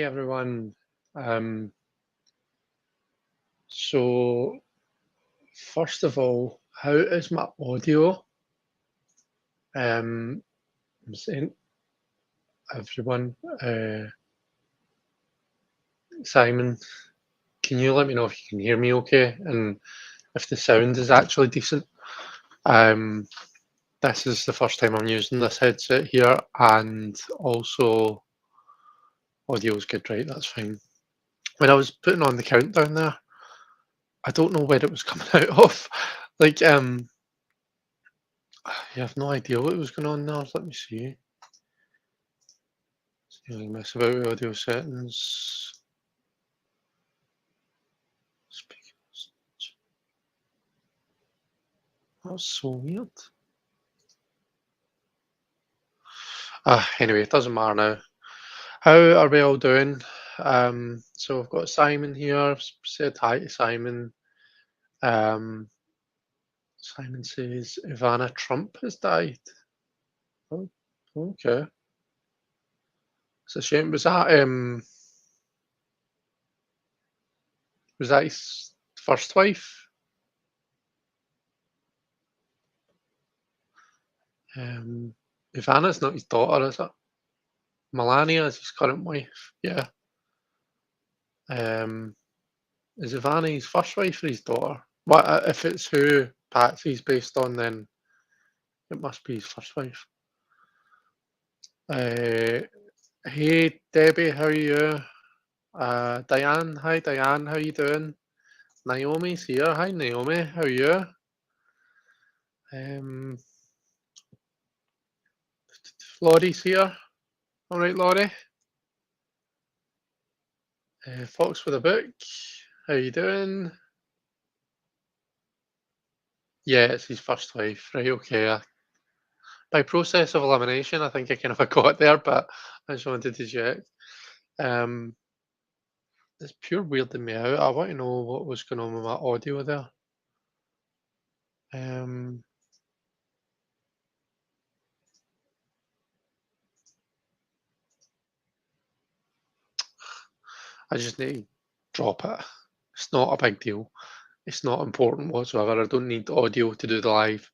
Hi everyone. So first of all, how is my audio? I'm saying everyone. Simon, can you let me know if you can hear me okay and if the sound is actually decent? This is the first time I'm using this headset here, and also audio is good, right? That's fine. When I was putting on the countdown there, I don't know where it was coming out of. Like, I have no idea what was going on there. Let me see. See if I can mess about with audio settings. Speakers. That's so weird. Anyway, it doesn't matter now. How are we all doing? So I've got Simon here. Said hi to Simon. Simon says Ivana Trump has died. Oh, okay. It's a shame. Was that his first wife? Ivana's not his daughter, is it? Melania is his current wife. Yeah. Is Ivana his first wife or his daughter? Well, if it's who Patsy's based on, then it must be his first wife. Hey Debbie, how are you? Diane, hi Diane, how you doing? Naomi's here. Hi Naomi, how are you? Laurie's here. All right, Laurie. Fox with a book. How you doing? Yeah, it's his first wife. Right, okay. By process of elimination, I think I kind of got there, but I just wanted to check. It's pure weirding me out. I want to know what was going on with my audio there. I just need to drop it. It's not a big deal. It's not important whatsoever. I don't need audio to do the live.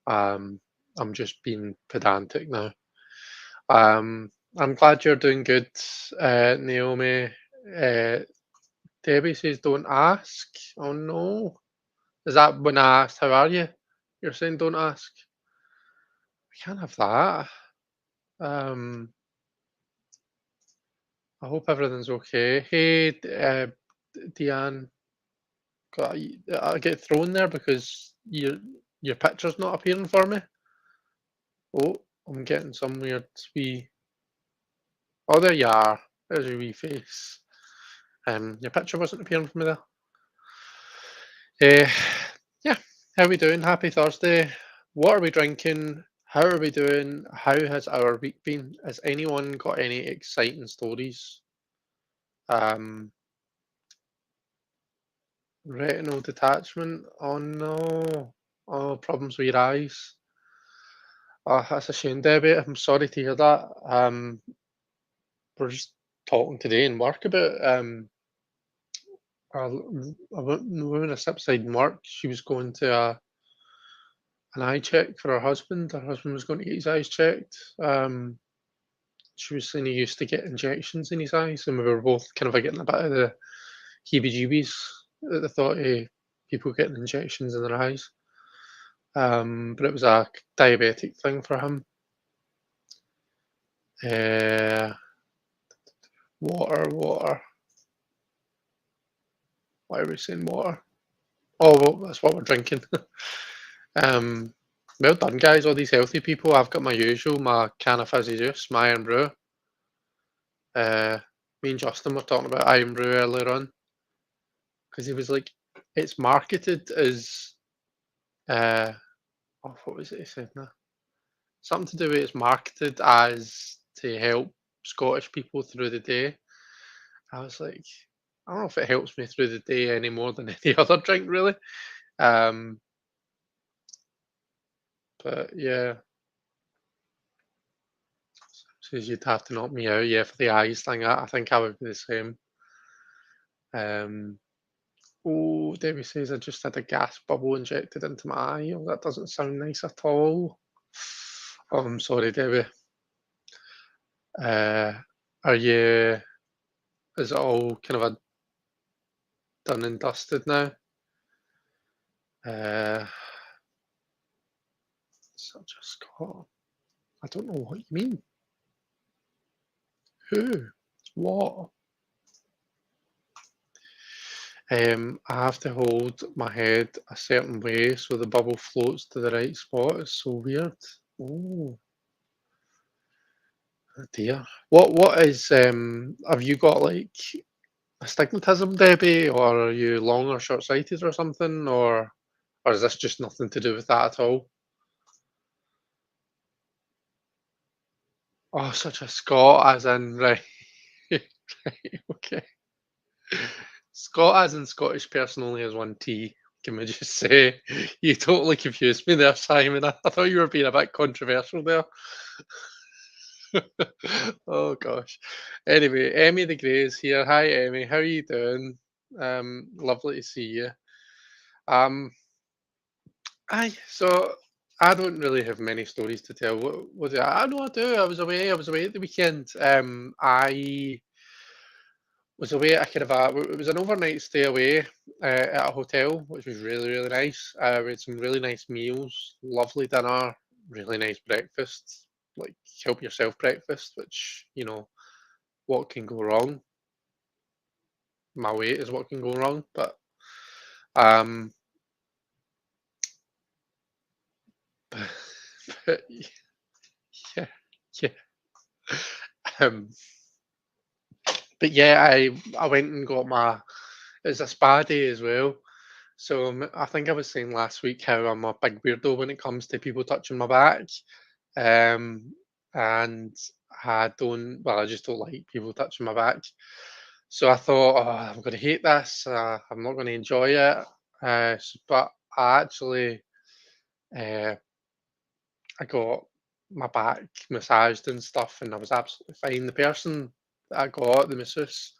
I'm just being pedantic now. I'm glad you're doing good, Naomi. Debbie says, "Don't ask." Oh no, is that when I asked how are you? You're saying don't ask. We can't have that. I hope everything's okay. Hey, Deanne, I get thrown there because your picture's not appearing for me. Oh, I'm getting some weird wee. Oh, there you are. There's your wee face. Your picture wasn't appearing for me there. Yeah, how are we doing? Happy Thursday. What are we drinking? How are we doing? How has our week been? Has anyone got any exciting stories? Retinal detachment. Oh no. Oh, problems with your eyes. Oh, that's a shame, Debbie. I'm sorry to hear that. We're just talking today in work about a woman I sit beside in work. She was going to an eye check for her husband. Her husband was going to get his eyes checked. She was saying he used to get injections in his eyes, and we were both kind of getting a bit of the heebie-jeebies at the thought of people getting injections in their eyes. But it was a diabetic thing for him. Water. Why are we saying water? Oh, well, that's what we're drinking. Well done, guys. All these healthy people. I've got my usual, my can of fizzy juice, my Iron Brew. Me and Justin were talking about Iron Brew earlier on because he was like, it's marketed as, what was it he said now? Something to do with it's marketed as to help Scottish people through the day. I was like, I don't know if it helps me through the day any more than any other drink, really. But yeah, Says you'd have to knock me out, yeah, for the eyes thing. I think I would be the same. Um, oh, Debbie says I just had a gas bubble injected into my eye. Oh, that doesn't sound nice at all. Oh, I'm sorry, Debbie. Uh, are you? Is it all kind of a done and dusted now? Uh, such a Scott. I don't know what you mean. Who? What? I have to hold my head a certain way so the bubble floats to the right spot. It's so weird. Oh, dear. What is have you got like astigmatism, Debbie, or are you long or short sighted or something? Or is this just nothing to do with that at all? Oh, such a Scot as in right. Right, okay. Scot as in Scottish person only has one T. Can we just say you totally confused me there, Simon? I thought you were being a bit controversial there. Oh gosh. Anyway, Emmy the Grey is here. Hi Emmy, how are you doing? Lovely to see you. Um, so I don't really have many stories to tell. What do I know I do. I was away. I was away at the weekend. I was away at a kind of it was an overnight stay away at a hotel, which was really, really nice. We had some really nice meals, lovely dinner, really nice breakfast, like help yourself breakfast, which, what can go wrong? My weight is what can go wrong, but um, but yeah, yeah. Um, but yeah, I went and got my. It was a spa day as well. So I think I was saying last week how I'm a big weirdo when it comes to people touching my back. Um, and I don't, well, I just don't like people touching my back. So I thought, oh, I'm going to hate this. I'm not going to enjoy it. But I actually, uh, I got my back massaged and stuff, and I was absolutely fine. The person that I got, the masseuse,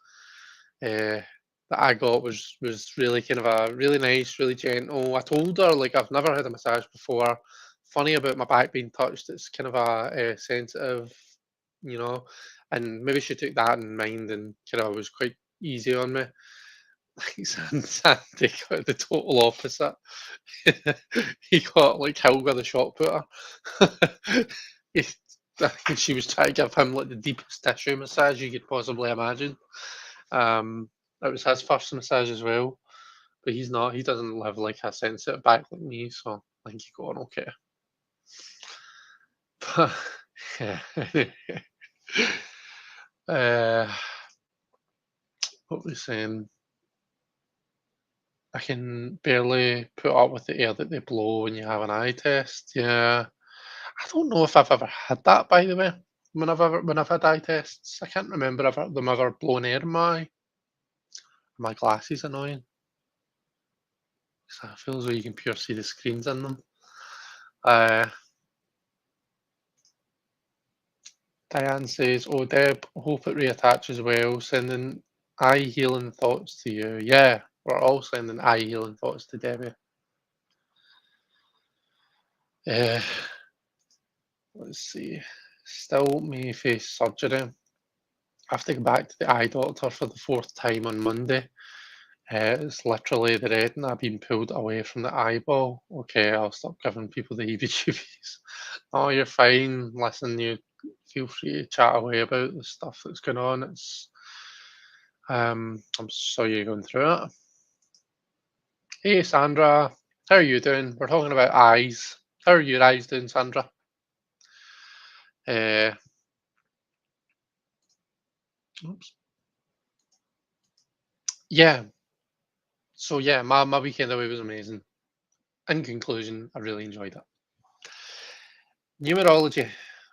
uh, that I got was really kind of a really nice, really gentle. I told her like I've never had a massage before. Funny about my back being touched, it's kind of a sensitive, you know, and maybe she took that in mind and kind of was quite easy on me. Sandy got the total opposite. He got like Helga the shot putter. He- I think she was trying to give him like the deepest tissue massage you could possibly imagine. It was his first massage as well, but he's not. He doesn't live like a sensitive back like me, so I think he got on okay. But yeah, uh, what was saying? I can barely put up with the air that they blow when you have an eye test. Yeah, I don't know if I've ever had that, by the way. When I've had eye tests, I can't remember them ever blowing air in my eye. My glasses annoying. So I feel as though you can pure see the screens in them. Uh, Diane says, "Oh Deb, hope it reattaches well. Sending eye healing thoughts to you." Yeah, we're all sending eye healing thoughts to Debbie. Uh, let's see. Still may face surgery. I have to go back to the eye doctor for the fourth time on Monday. It's literally the retina being pulled away from the eyeball. Okay, I'll stop giving people the heebie-jeebies. Oh, you're fine. Listen, you feel free to chat away about the stuff that's going on. I'm sorry you're going through it. Hey, Sandra, how are you doing? We're talking about eyes. How are your eyes doing, Sandra? Uh, oops. Yeah. So yeah, my weekend away was amazing. In conclusion, I really enjoyed it. Numerology.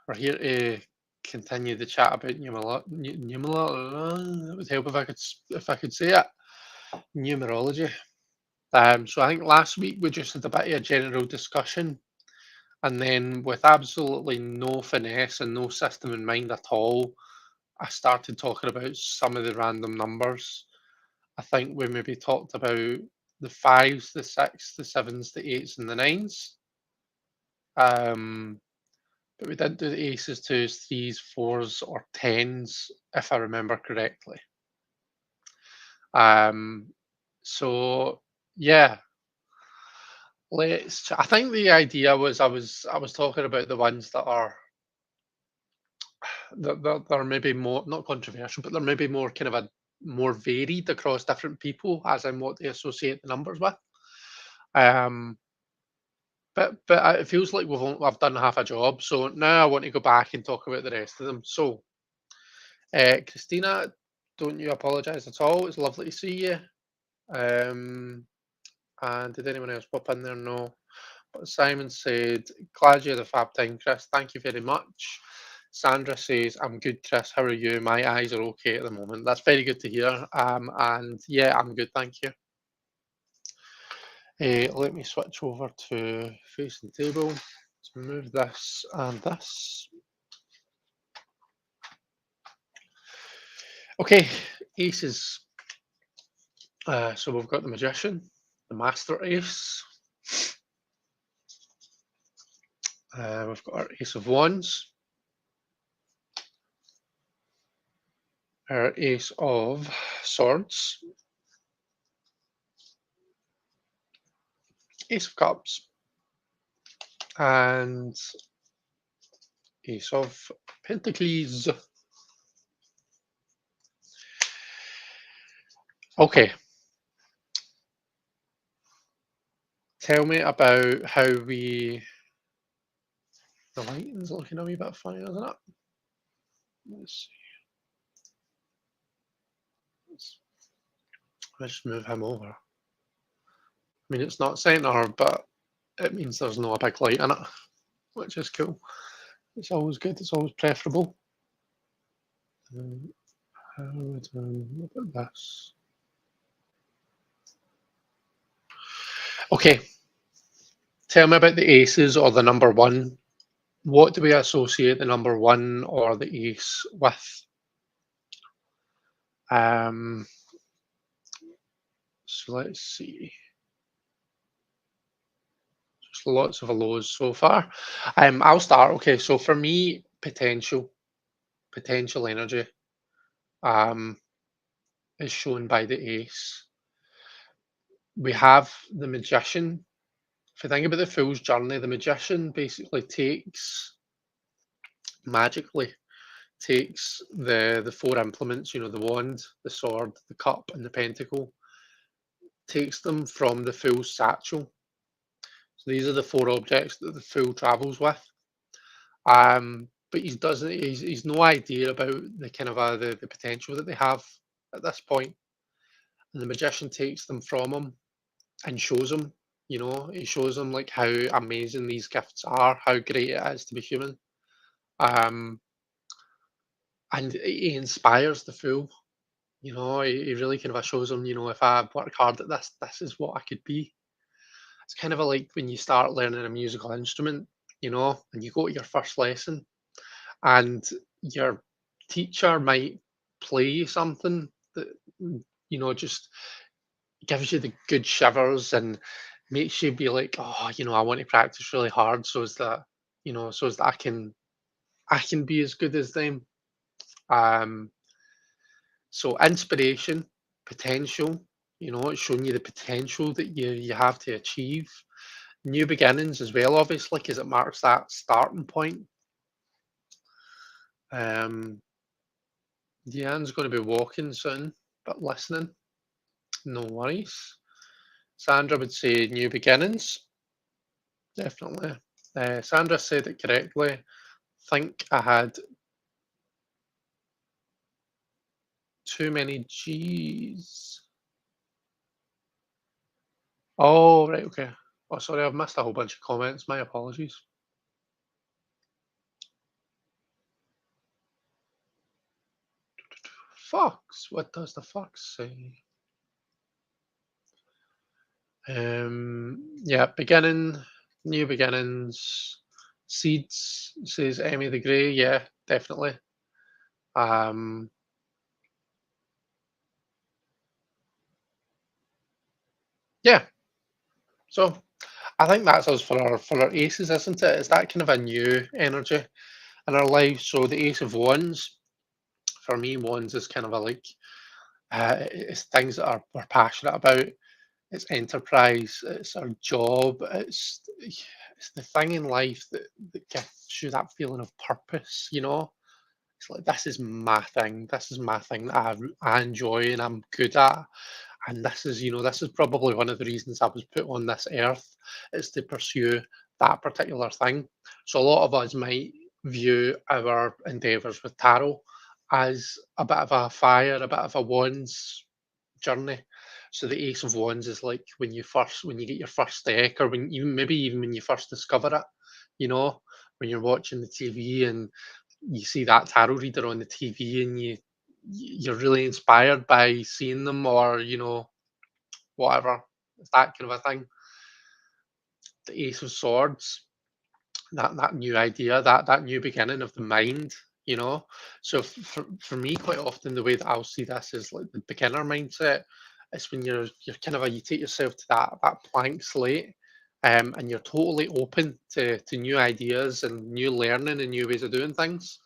We're here to continue the chat about numerology. It would help if I could say it. Numerology. So I think last week we just had a bit of a general discussion And then with absolutely no finesse and no system in mind at all, I started talking about some of the random numbers. I think we maybe talked about the fives, the six, the sevens, the eights, and the nines. But we didn't do the aces, twos, threes, fours, or tens, if I remember correctly. Um, so yeah, let's. I think the idea was I was talking about the ones that are that are maybe more not controversial, but they're maybe more kind of a more varied across different people, as in what they associate the numbers with. Um, but it feels like I've done half a job, so now I want to go back and talk about the rest of them. So, Christina, don't you apologise at all. It's lovely to see you. Um, and did anyone else pop in there? No. But Simon said, glad you had a fab time, Chris. Thank you very much. Sandra says, I'm good, Chris. How are you? My eyes are okay at the moment. That's very good to hear. And yeah, I'm good, thank you. Let me switch over to facing table to move this and this. Okay, aces. So we've got the magician, the master ace. We've got our ace of wands, our ace of swords, ace of cups, and ace of pentacles. Okay, tell me about how we. The lighting's looking a wee bit funny, isn't it? Let's see. Let's just move him over. I mean, it's not center, but it means there's no big light in it, which is cool. It's always good. It's always preferable. How would look at this? Okay, tell me about the aces or the number one. What do we associate the number one or the ace with? So let's see. Just lots of lows so far. I'll start. Okay, so for me, potential energy um, is shown by the ace. We have the magician. If you think about the fool's journey, the magician basically magically takes the four implements, the wand, the sword, the cup, and the pentacle, takes them from the fool's satchel. So these are the four objects that the fool travels with. But he's no idea about the kind of the potential that they have at this point. And the magician takes them from him and shows him. He shows him like how amazing these gifts are, how great it is to be human. Um, and he inspires the fool. He really kind of shows him, if I work hard at this, this is what I could be. It's kind of like when you start learning a musical instrument, and you go to your first lesson and your teacher might play you something that just gives you the good shivers and makes you be like, oh, I want to practice really hard so as that I can be as good as them. um so inspiration, potential, it's showing you the potential that you have to achieve. New beginnings as well, obviously, because it marks that starting point. Deanne's going to be walking soon, but listening, no worries. Sandra would say new beginnings, definitely. Sandra said it correctly. Think I had too many G's. Oh, right, okay. Oh, sorry, I've missed a whole bunch of comments. My apologies. Fox, what does the fox say? Yeah, beginning, new beginnings. Seeds, says Emmy the Grey. Yeah, definitely. Um, yeah, so I think that's us for our aces, isn't it? It's that kind of a new energy in our lives. So the Ace of Wands, for me, Wands is kind of a like it's things that we're passionate about. It's enterprise. It's our job. It's the thing in life that gives you that feeling of purpose. You know, it's like this is my thing. This is my thing that I enjoy and I'm good at. And this is, this is probably one of the reasons I was put on this earth is to pursue that particular thing. So a lot of us might view our endeavours with tarot as a bit of a fire, a bit of a wands journey. So the Ace of Wands is like when you get your first deck, or when even when you first discover it, you know, when you're watching the TV and you see that tarot reader on the TV and you're really inspired by seeing them, or whatever. It's that kind of a thing. The Ace of Swords, that new idea, that new beginning of the mind, you know. So for me, quite often the way that I'll see this is like the beginner mindset. It's when you're kind of you take yourself to that blank slate, and you're totally open to new ideas and new learning and new ways of doing things.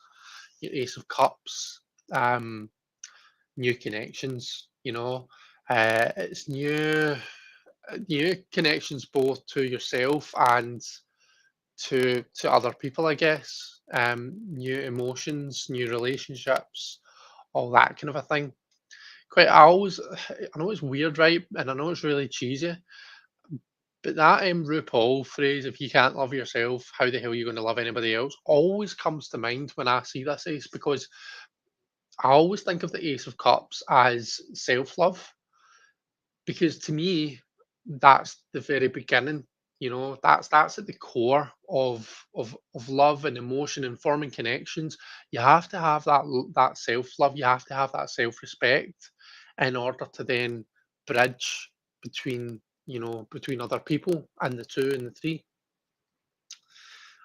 Your Ace of Cups, um, new connections, it's new connections both to yourself and to other people, I guess. New emotions, new relationships, all that kind of a thing. I know it's weird, right? And I know it's really cheesy, but that RuPaul phrase, if you can't love yourself, how the hell are you going to love anybody else, always comes to mind when I see this ace, because I always think of the Ace of Cups as self love, because to me that's the very beginning. That's at the core of love and emotion and forming connections. You have to have that self love, you have to have that self respect in order to then bridge between between other people and the two and the three.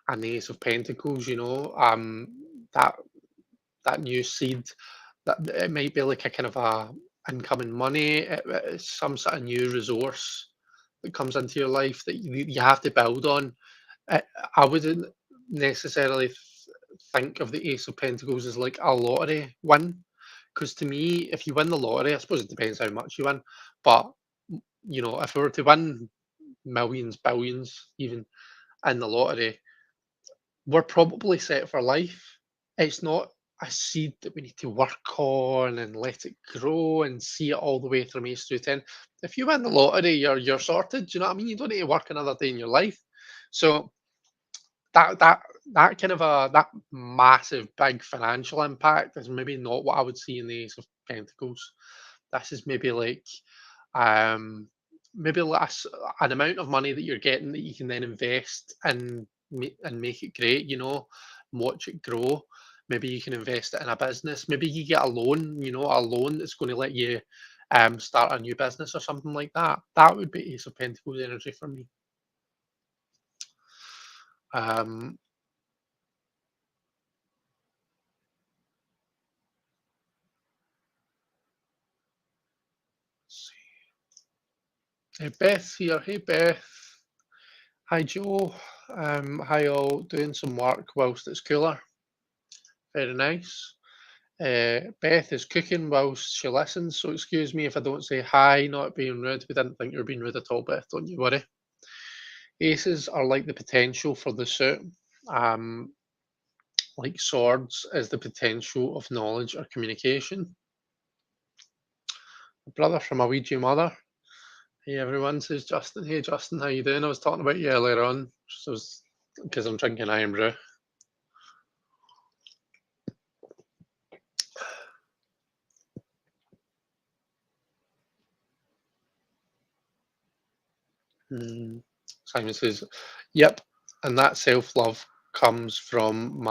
And the Ace of Pentacles, that that new seed, that it might be like a kind of a incoming money. It's some sort of new resource that comes into your life that you have to build on. I, I wouldn't necessarily think of the Ace of Pentacles as like a lottery win, because to me, if you win the lottery, I suppose it depends how much you win, but if we were to win millions, billions, even in the lottery, we're probably set for life. It's not a seed that we need to work on and let it grow and see it all the way from ace through 10. If you win the lottery, you're sorted. Do you know what I mean? You don't need to work another day in your life. So that kind of that massive big financial impact is maybe not what I would see in the Ace of Pentacles. This is maybe like um maybe less an amount of money that you're getting that you can then invest and make it great, and watch it grow. Maybe you can invest it in a business. Maybe you get a loan, a loan that's going to let you start a new business or something like that. That would be Ace of Pentacles energy for me. Um, let's see. Hey Beth here. Hey Beth. Hi Joe. Hi all. Doing some work whilst it's cooler. Very nice. Beth is cooking whilst she listens, so excuse me if I don't say hi, not being rude. We didn't think you were being rude at all, Beth, don't you worry. Aces are like the potential for the suit. Um, like swords is the potential of knowledge or communication. A brother from a Ouija mother. Hey everyone, says Justin. Hey Justin, how you doing? I was talking about you earlier on, so because I'm drinking iron brew. Simon says, "Yep," and that self-love comes from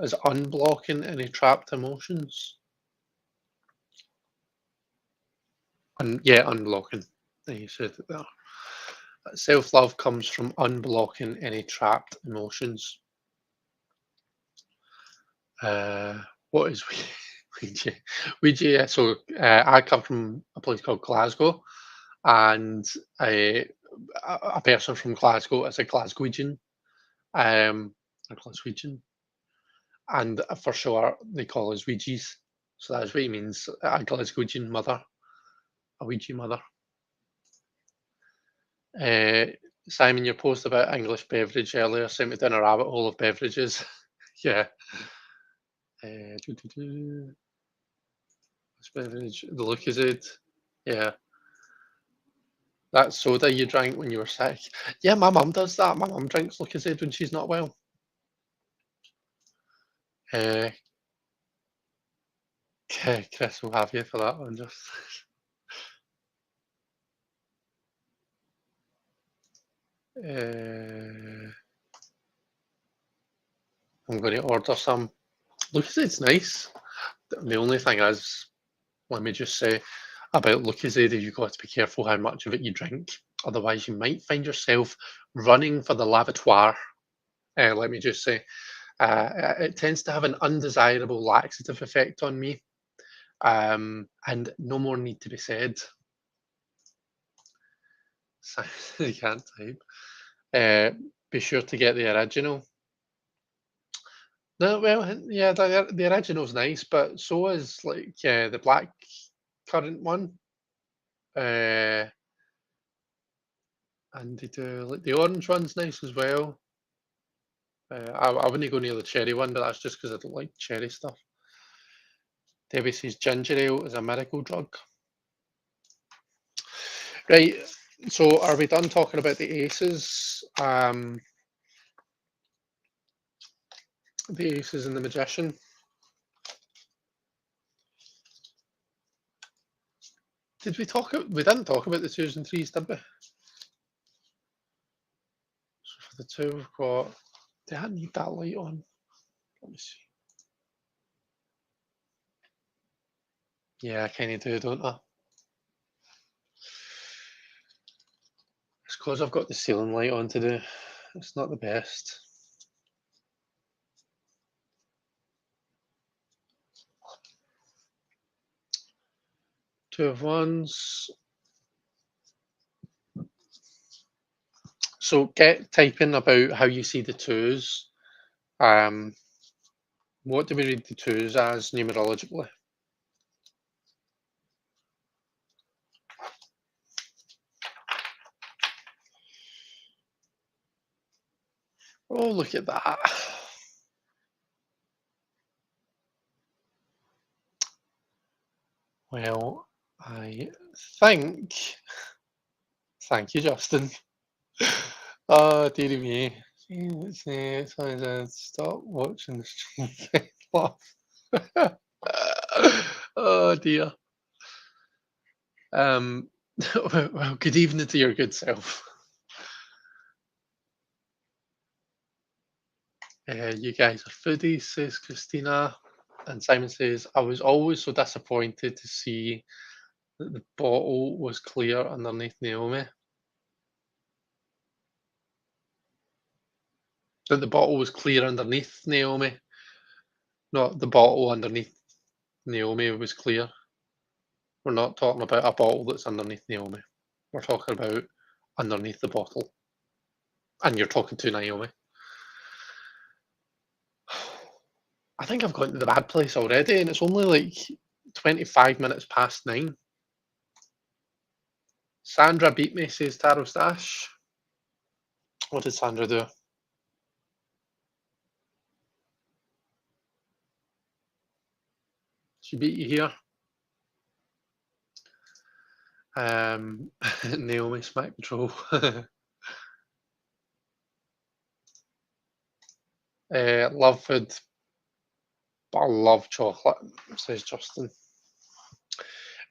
as unblocking any trapped emotions. Yeah, unblocking. You said it there. Self-love comes from unblocking any trapped emotions. What is Ouija? Ouija, yeah, so I come from a place called Glasgow, and a person from Glasgow is a Glaswegian, a Glaswegian, and for sure they call us Ouijas. So that's what he means, a Glaswegian mother, a Ouija mother. Uh, Simon, your post about English beverage earlier sent me down a rabbit hole of beverages. Yeah. This beverage, the Lucozade. Yeah. That soda you drank when you were sick. Yeah, my mum does that. My mum drinks Lucozade when she's not well. Uh, Chris will have you for that one. Just I'm going to order some. Lucasade's nice. The only thing is, let me just say about Lucozade, you've got to be careful how much of it you drink. Otherwise, you might find yourself running for the lavatoire. Let me just say, it tends to have an undesirable laxative effect on me. And no more need to be said. You can't type. Be sure to get the original. No, well, yeah, the original's nice, but so is like the black currant one. Uh, and they do like the orange one's nice as well. I wouldn't go near the cherry one, but that's just because I don't like cherry stuff. Debbie says ginger ale is a miracle drug. Right, so are we done talking about the aces? The aces and the magician. Did we talk? We didn't talk about the twos and threes, did we? So for the two, we've got. Do I need that light on? Let me see. Yeah, I kind of do, don't I? It's because I've got the ceiling light on to do. It's not the best. Two of wands. So get typing about how you see the twos. What do we read the twos as numerologically? Oh, look at that. Well, I think. Thank you, Justin. Oh, dearie me. Let's see. Stop watching the stream. Laugh. Oh dear. Well, good evening to your good self. You guys are foodies, says Christina. And Simon says, I was always so disappointed to see that the bottle was clear underneath Naomi. That the bottle was clear underneath Naomi. Not the bottle underneath Naomi was clear. We're not talking about a bottle that's underneath Naomi. We're talking about underneath the bottle. And you're talking to Naomi. I think I've gone to the bad place already, and it's only like 25 minutes past 9. Sandra beat me, says Taro Stash. What did Sandra do? She beat you here. Naomi Smack Patrol. Love food, but I love chocolate, says Justin.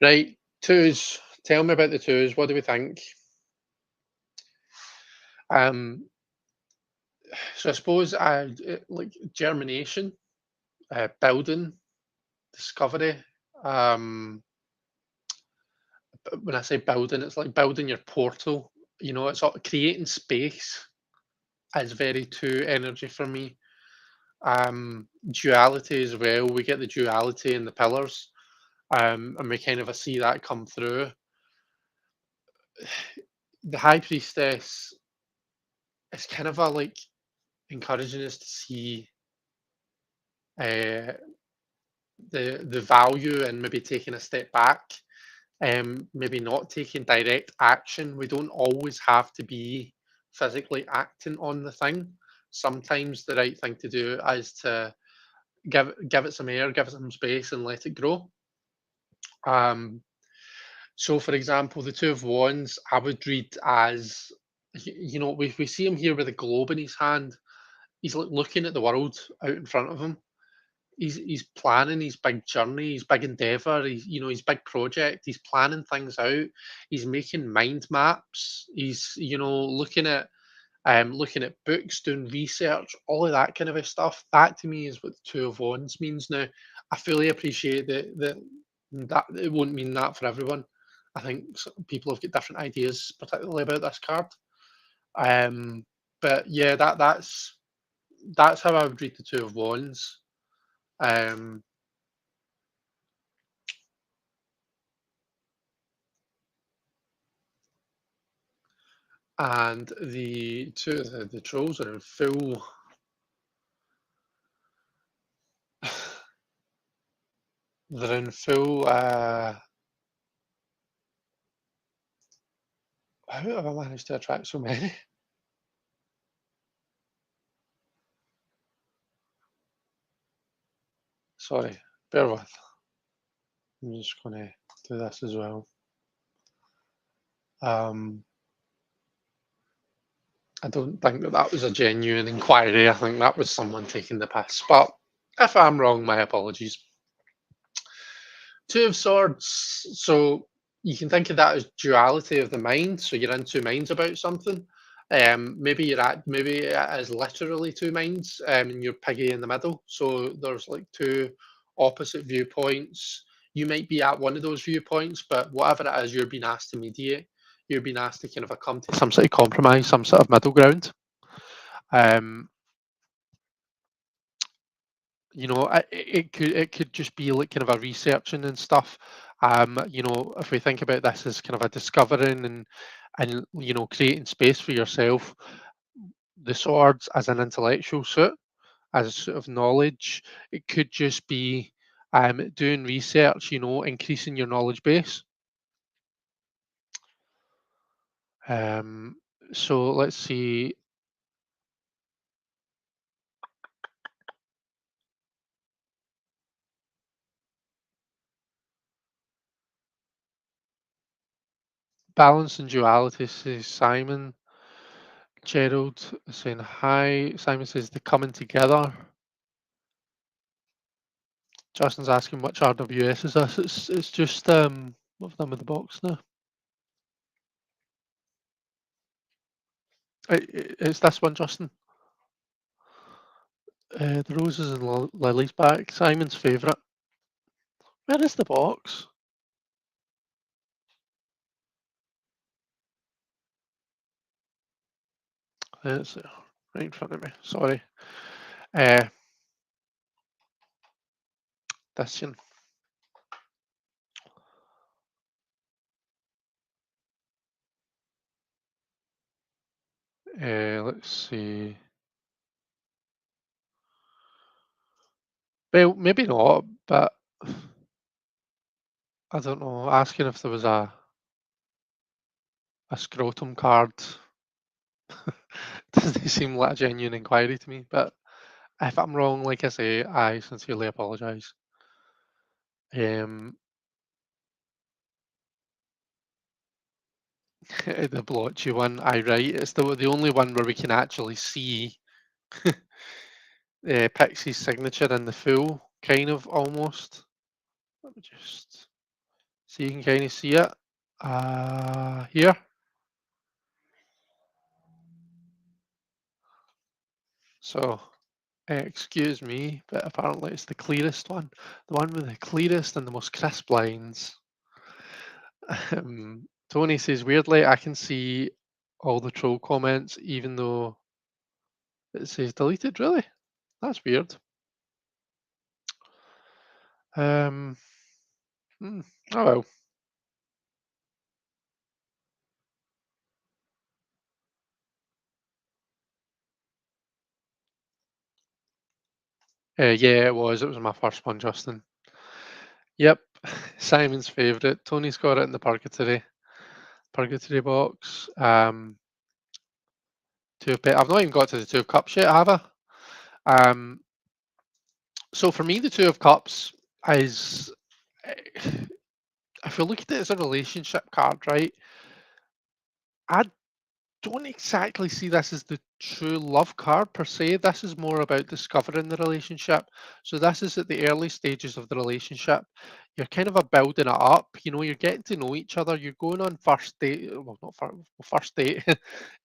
Right, twos. Tell me about the twos. What do we think? So I suppose like germination, building, discovery. When I say building, it's like building your portal, It's sort of creating space is very two energy for me. Duality as well. We get the duality in the pillars, and we kind of see that come through. The High Priestess is kind of a like encouraging us to see uh, the value in maybe taking a step back, maybe not taking direct action. We don't always have to be physically acting on the thing. Sometimes the right thing to do is to give it some air, give it some space, and let it grow. Um, so, for example, the Two of Wands, I would read as we see him here with a globe in his hand. He's like looking at the world out in front of him. He's planning his big journey, his big endeavor, his big project. He's planning things out. He's making mind maps. He's looking at books, doing research, all of that kind of stuff. That to me is what the Two of Wands means. Now, I fully appreciate that it won't mean that for everyone. I think people have got different ideas, particularly about this card. But yeah, that's how I would read the Two of Wands. Um, and the trolls are in full. They're in full. How have I managed to attract so many? Sorry, bear with. I'm just going to do this as well. I don't think that was a genuine inquiry. I think that was someone taking the piss. But if I'm wrong, my apologies. Two of Swords. So you can think of that as duality of the mind. So you're in two minds about something. Maybe it is literally two minds, and you're piggy in the middle. So there's like two opposite viewpoints. You might be at one of those viewpoints, but whatever it is, you're being asked to mediate. You're being asked to kind of come to some sort of compromise, some sort of middle ground. Um, it could just be like kind of a researching and stuff. If we think about this as kind of a discovering and creating space for yourself, the swords as an intellectual suit, as a sort of knowledge, it could just be doing research, increasing your knowledge base. So let's see. Balance and duality, says Simon. Gerald saying hi. Simon says they're coming together. Justin's asking which RWS is this. It's just what have I done with the box now? It's this one, Justin. The roses and lilies back. Simon's favourite. Where is the box? It's right in front of me. Sorry. This one. Let's see. Well, maybe not, but I don't know. Asking if there was a scrotum card doesn't seem like a genuine inquiry to me. But if I'm wrong, like I say, I sincerely apologise. Um, the blotchy one, I right. It's the only one where we can actually see Pixie's signature in the full, kind of almost. Let me just so you can kind of see it. Here. So, excuse me, but apparently it's the clearest one, the one with the clearest and the most crisp lines. Tony says, weirdly, I can see all the troll comments, even though it says deleted. Really? That's weird. Um, hmm, oh well. Yeah, it was. It was my first one, Justin. Yep, Simon's favourite. Tony's got it in the purgatory box. I've not even got to the Two of Cups yet, have I? Um, so for me, the Two of Cups is, if you look at it as a relationship card, right? I don't exactly see this as the true love card per se. This is more about discovering the relationship. So this is at the early stages of the relationship. You're kind of a building it up. You know, you're getting to know each other. You're going on first date. Well, not first date.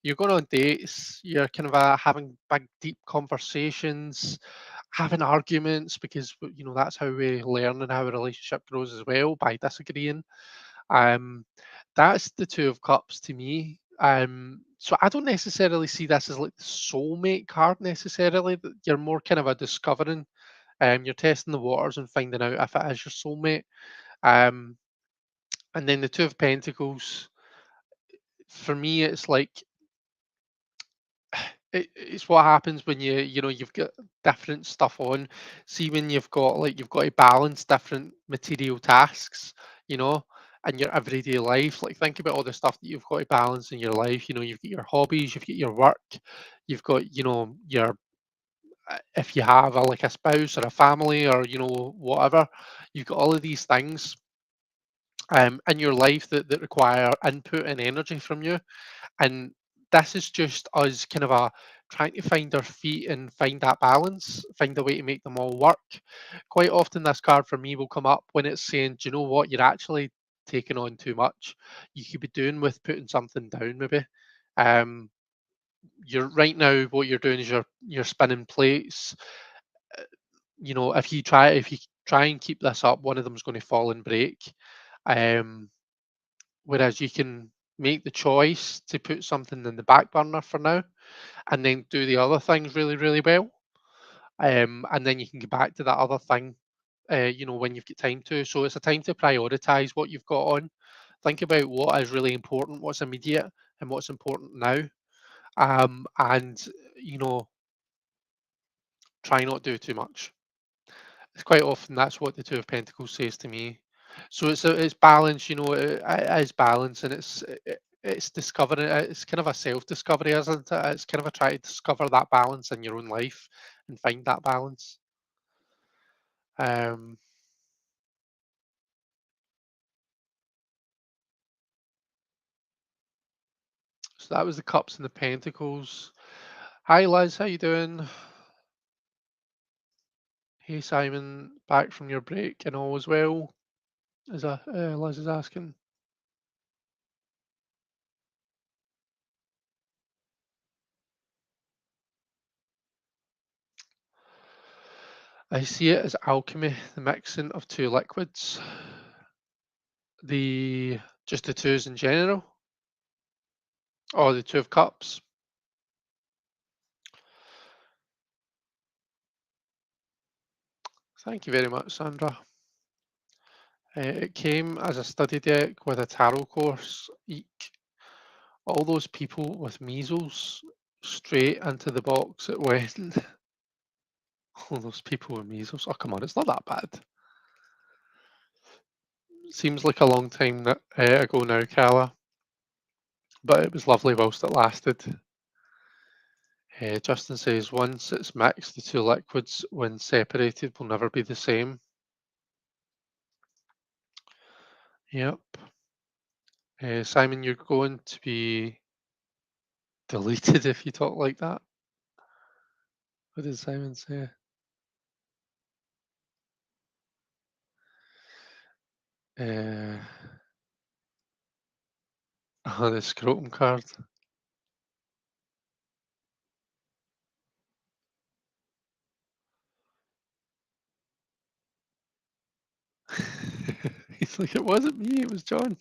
You're going on dates. You're kind of having big, deep conversations, having arguments because you know that's how we learn and how a relationship grows as well, by disagreeing. Um, that's the Two of Cups to me. So I don't necessarily see this as like the soulmate card necessarily. That you're more kind of a discovering. You're testing the waters and finding out if it is your soulmate. Um, and then the Two of Pentacles. For me, it's like it's what happens when you know you've got different stuff on. See when you've got to balance different material tasks, you know, in your everyday life. Like think about all the stuff that you've got to balance in your life. You know, you've got your hobbies, you've got your work, you've got you know your if you have like a spouse or a family or you know whatever, you've got all of these things in your life that require input and energy from you. And this is just us kind of trying to find our feet and find that balance, find a way to make them all work. Quite often, this card for me will come up when it's saying, "Do you know what? You're actually taking on too much. You could be doing with putting something down, maybe." Um, you're right now. What you're doing is you're spinning plates. You know, if you try and keep this up, one of them's going to fall and break. Um, Whereas you can make the choice to put something in the back burner for now and then do the other things really, really well. And then you can get back to that other thing, you know, when you've got time to. So it's a time to prioritize what you've got on. Think about what is really important, what's immediate, and what's important now. And, you know, try not do too much. It's quite often that's what the Two of Pentacles says to me. So it's balance, you know, it is balance, and it's discovering. It's kind of a self discovery, isn't it? It's kind of a try to discover that balance in your own life and find that balance. Um, so that was the Cups and the Pentacles. Hi Liz, how you doing? Hey Simon, back from your break and all as well. Liz is asking. I see it as alchemy, the mixing of two liquids. The just the twos in general, or the Two of Cups. Thank you very much, Sandra. It came as a study deck with a tarot course. Eek. All those people with measles, straight into the box it went. All those people with measles. Oh, come on, it's not that bad. Seems like a long time ago now, Calla, but it was lovely whilst it lasted. Justin says, once it's mixed, the two liquids, when separated, will never be the same. Yep. Simon, you're going to be deleted if you talk like that. What did Simon say? Uh, oh, the scrotum card. He's like, it wasn't me, it was John.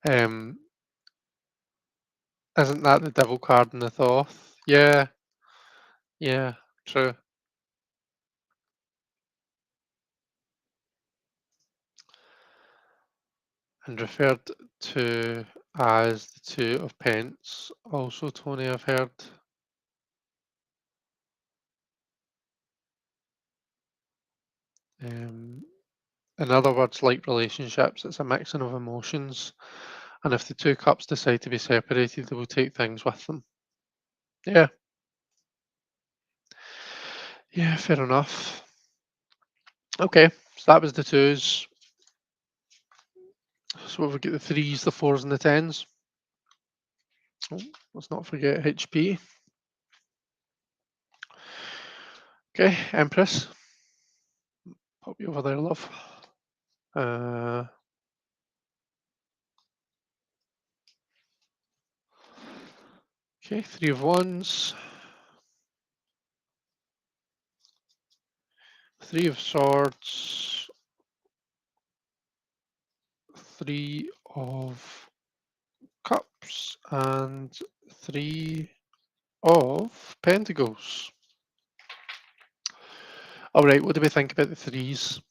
Um, Isn't that the devil card in the Thoth? Yeah, yeah, true. And referred to as the Two of Pence. Also, Tony, I've heard. Um, in other words, like relationships, it's a mixing of emotions. And if the two cups decide to be separated, they will take things with them. Yeah, yeah, fair enough. Okay, so that was the twos. So we've got the threes, the fours, and the tens. Oh, let's not forget HP. Okay, Empress. Pop you over there, love. Uh, okay, Three of Wands. Three of Swords. Three of Cups. And Three of Pentacles. All right, what do we think about the threes?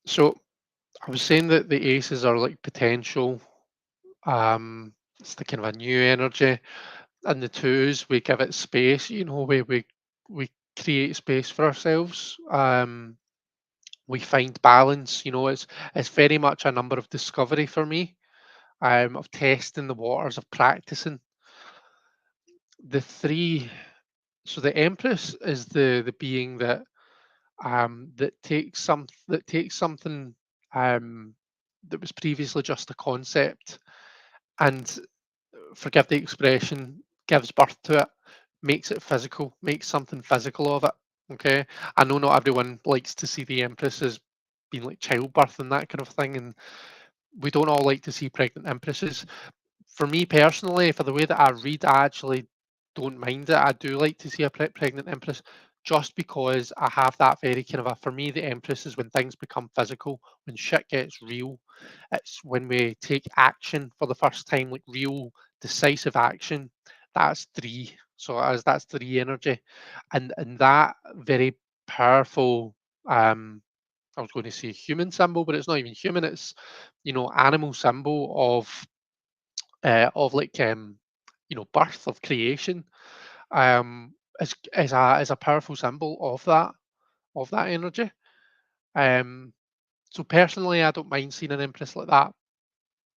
So I was saying that the aces are like potential. It's the kind of a new energy. And the twos, we give it space. We create space for ourselves. We find balance. It's very much a number of discovery for me. Of testing the waters, of practicing. The three. So the Empress is the being that takes something um, that was previously just a concept and, forgive the expression, gives birth to it, makes it physical, makes something physical of it. Okay, I know not everyone likes to see the Empress as being like childbirth and that kind of thing, and we don't all like to see pregnant Empresses. For me personally, for the way that I read, I actually don't mind it. I do like to see a pregnant Empress just because I have that very kind of for me, the Empress is when things become physical, when shit gets real. It's when we take action for the first time, like real decisive action. That's three. So as that's three energy. And that very powerful I was going to say human symbol, but it's not even human, it's animal symbol of like birth, of creation, is a powerful symbol of that energy. Um, so personally, I don't mind seeing an Empress like that.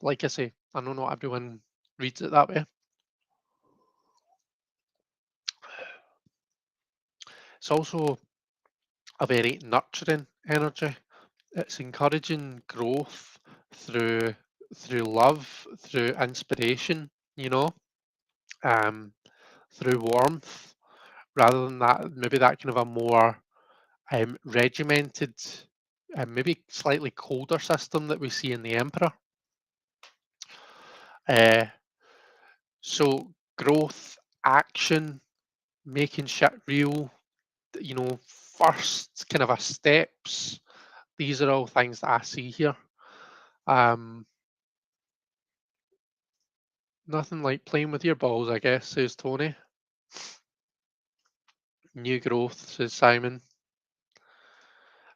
Like I say, I know not everyone reads it that way. It's also a very nurturing energy. It's encouraging growth through through love, through inspiration, you know, um, through warmth, rather than that maybe that kind of a more regimented and maybe slightly colder system that we see in the Emperor. Uh, so growth, action, making shit real, first kind of a steps. These are all things that I see here. Um, Nothing like playing with your balls, I guess, says Tony. New growth, says Simon.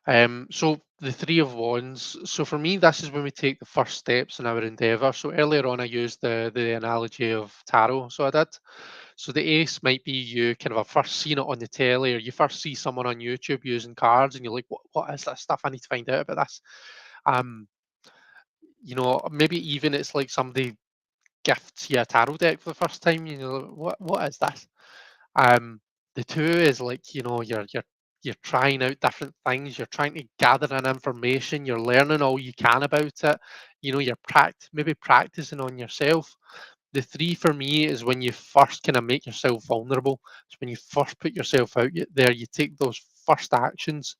So the Three of Wands. So for me, this is when we take the first steps in our endeavour. So earlier on, I used the analogy of tarot. So I did. So the ace might be you kind of have first seen it on the telly, or you first see someone on YouTube using cards, and you're like, what is this stuff? I need to find out about this. Um, maybe even it's like somebody gifts you a tarot deck for the first time. What is this? Um, the two is like you're trying out different things. You're trying to gather in information. You're learning all you can about it. You're maybe practicing on yourself. The three for me is when you first kind of make yourself vulnerable. It's when you first put yourself out there. You take those first actions.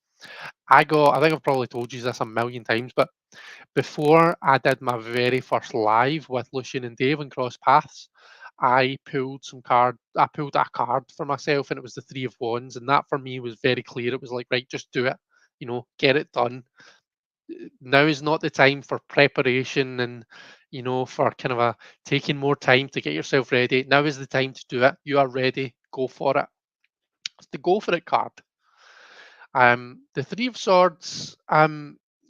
I think I've probably told you this a million times, but before I did my very first live with Lucian and Dave and Cross Paths, I pulled a card for myself, and it was the Three of Wands, and that for me was very clear. It was like, right, just do it, get it done. now is not the time for preparation and for kind of a taking more time to get yourself ready. Now is the time to do it. You are ready. Go for it. It's the go for it card. The Three of Swords.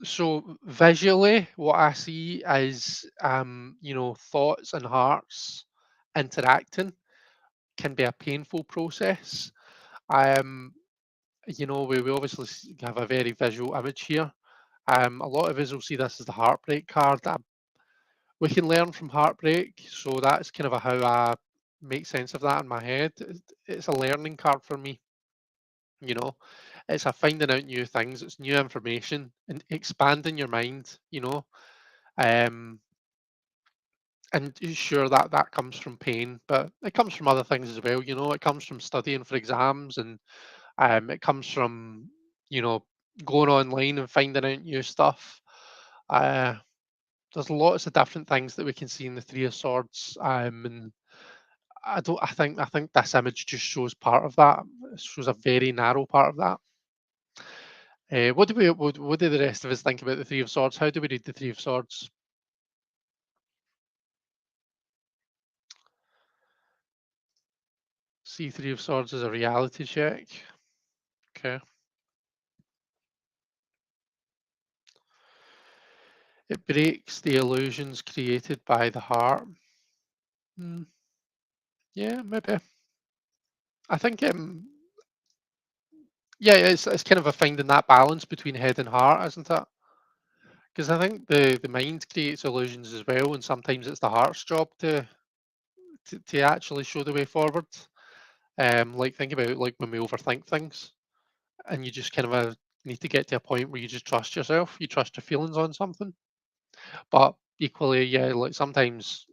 So visually, what I see is, thoughts and hearts interacting can be a painful process. Um, we obviously have a very visual image here. A lot of us will see this as the heartbreak card. We can learn from heartbreak, so that's kind of how I make sense of that in my head. It's a learning card for me. You know, it's a finding out new things. It's new information and expanding your mind. Um, and sure that comes from pain, but it comes from other things as well. It comes from studying for exams, and it comes from you know going online and finding out new stuff. Uh, there's lots of different things that we can see in the Three of Swords, and I don't. I think this image just shows part of that. It shows a very narrow part of that. What do the rest of us think about the Three of Swords? How do we read the Three of Swords? See Three of Swords as a reality check. Okay. It breaks the illusions created by the heart. Hmm, yeah, maybe. I think yeah, it's kind of a finding that balance between head and heart, isn't it? Because I think the mind creates illusions as well, and sometimes it's the heart's job to actually show the way forward. Like think about like when we overthink things, and you just kind of need to get to a point where you just trust yourself, you trust your feelings on something. But equally, yeah, like sometimes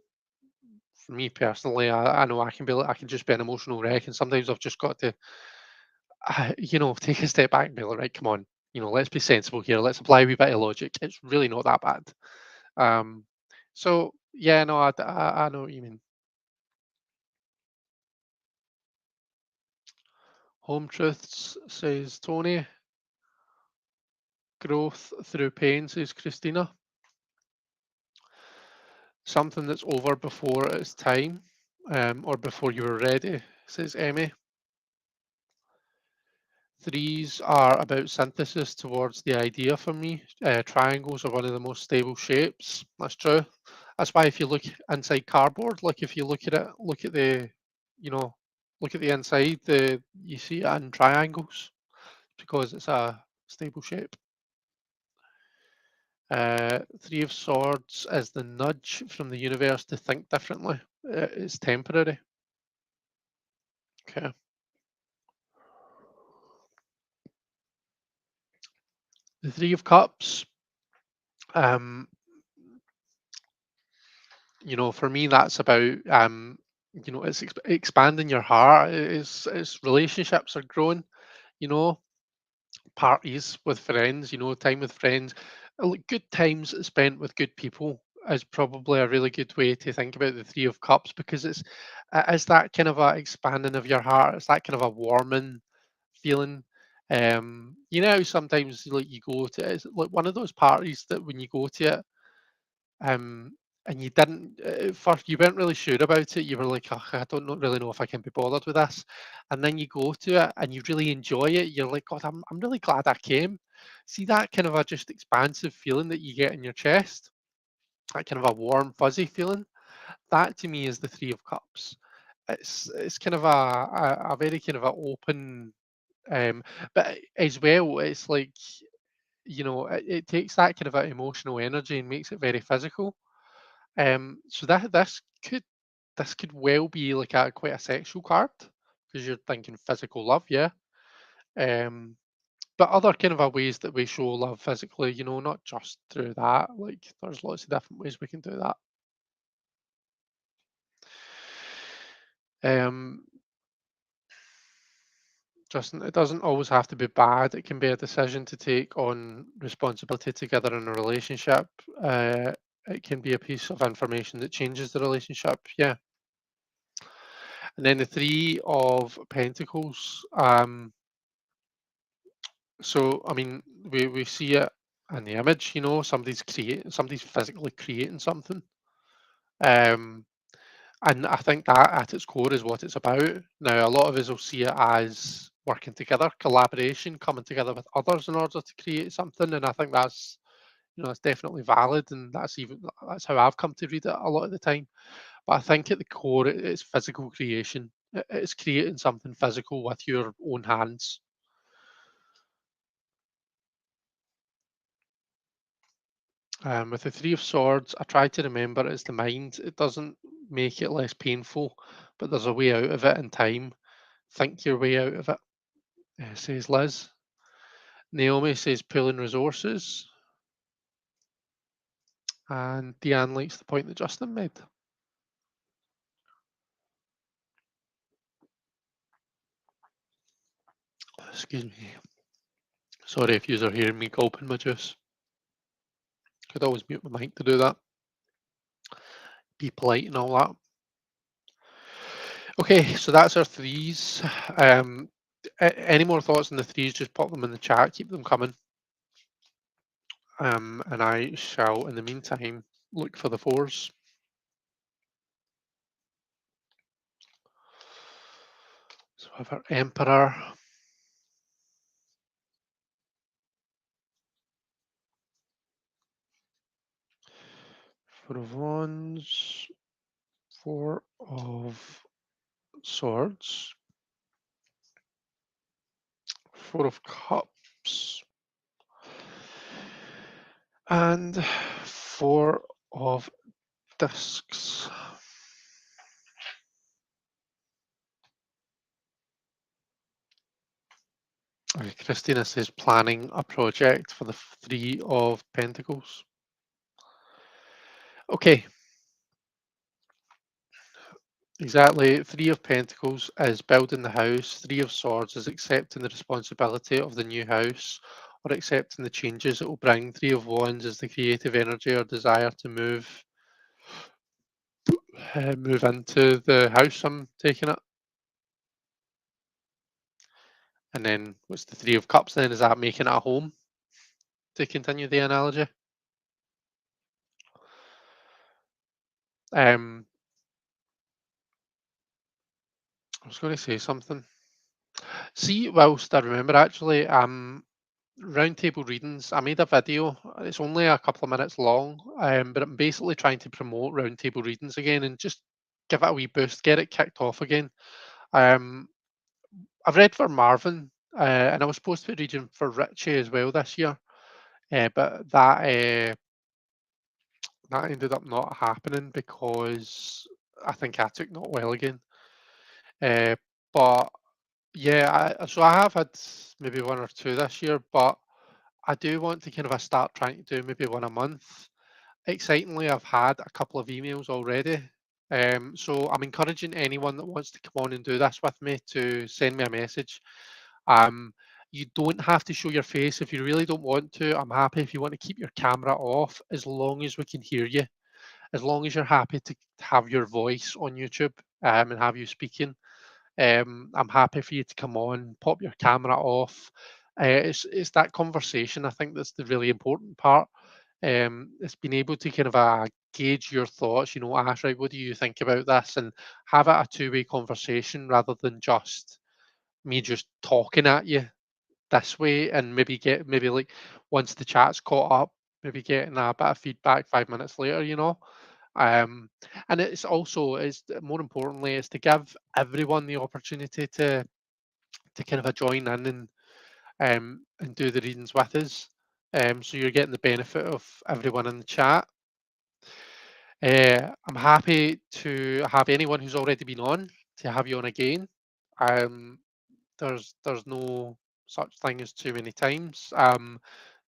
for me personally, I know I can just be an emotional wreck, and sometimes I've just got to, take a step back and be like, right, come on, let's be sensible here. Let's apply a wee bit of logic. It's really not that bad. Um, so yeah, no, I know what you mean. Home truths says Tony. Growth through pain says Christina. Something that's over before it's time, or before you were ready, says Emmy. Threes are about synthesis towards the idea for me. Triangles are one of the most stable shapes. That's true. That's why if you look inside cardboard, like if you look at it, you know, look at the inside, you see it in triangles because it's a stable shape. Three of Swords is the nudge from the universe to think differently. It's temporary. Okay. The Three of Cups. Um, for me, that's about it's expanding your heart. It's relationships are growing. You know, parties with friends. Time with friends. Good times spent with good people is probably a really good way to think about the Three of Cups because it's that kind of a expanding of your heart. It's that kind of a warming feeling. How sometimes like you go to it's like one of those parties that when you go to it, um, and you didn't at first you weren't really sure about it. You were like, "Ugh, I don't really know if I can be bothered with this," and then you go to it and you really enjoy it. You're like, "God, I'm really glad I came." See that kind of a just expansive feeling that you get in your chest, that kind of a warm, fuzzy feeling. That to me is the Three of Cups. It's kind of a very kind of a open, but as well, it's like it takes that kind of a emotional energy and makes it very physical. So this could well be like a quite a sexual card because you're thinking physical love, yeah. Um, but other kind of a ways that we show love physically, not just through that. Like there's lots of different ways we can do that. Um, Justin, it doesn't always have to be bad. It can be a decision to take on responsibility together in a relationship. Uh, it can be a piece of information that changes the relationship. Yeah. And then the Three of Pentacles. So I mean, we see it. in the image. You know, somebody's physically creating something. Um, and I think that at its core is what it's about. Now, a lot of us will see it as working together, collaboration, coming together with others in order to create something. And I think that's, it's definitely valid, and that's how I've come to read it a lot of the time. But I think at the core, it's physical creation. It's creating something physical with your own hands. With the Three of Swords, I try to remember it's the mind. It doesn't make it less painful, but there's a way out of it in time. Think your way out of it, says Liz. Naomi says pulling resources. And Deanne likes the point that Justin made. Excuse me. Sorry if you are hearing me gulping my juice. Could always mute my mic to do that. Be polite and all that. Okay, so that's our threes. Any more thoughts on the threes, just pop them in the chat, keep them coming. And I shall, in the meantime, look for the fours. So we have our Emperor. Four of Wands. Four of Swords. Four of Cups. And Four of Discs. Okay, Christina says planning a project for the Three of Pentacles. Okay. Exactly. Three of Pentacles is building the house. Three of Swords is accepting the responsibility of the new house or accepting the changes it will bring. Three of Wands is the creative energy or desire to move into the house I'm taking it. And then what's the Three of Cups then? Is that making it a home, to continue the analogy? I was going to say something. See, whilst I remember actually, roundtable readings. I made a video. It's only a couple of minutes long, but I'm basically trying to promote roundtable readings again and just give it a wee boost, get it kicked off again. Um, I've read for Marvin, and I was supposed to be reading for Richie as well this year, but that ended up not happening because I think I took not well again. Uh, but yeah, so I have had maybe one or two this year, but I do want to kind of start trying to do maybe one a month. Excitingly, I've had a couple of emails already. So I'm encouraging anyone that wants to come on and do this with me to send me a message. Um, you don't have to show your face if you really don't want to. I'm happy if you want to keep your camera off as long as we can hear you, as long as you're happy to have your voice on YouTube and have you speaking. I'm happy for you to come on, pop your camera off. It's that conversation. I think that's the really important part. It's being able to kind of gauge your thoughts. Ask, right, what do you think about this, and have it a two-way conversation rather than just me just talking at you this way, and maybe like once the chat's caught up, maybe getting a bit of feedback 5 minutes later. Um, and it's more importantly, is to give everyone the opportunity to kind of join in and do the readings with us. So you're getting the benefit of everyone in the chat. I'm happy to have anyone who's already been on to have you on again. Um, there's no such thing as too many times.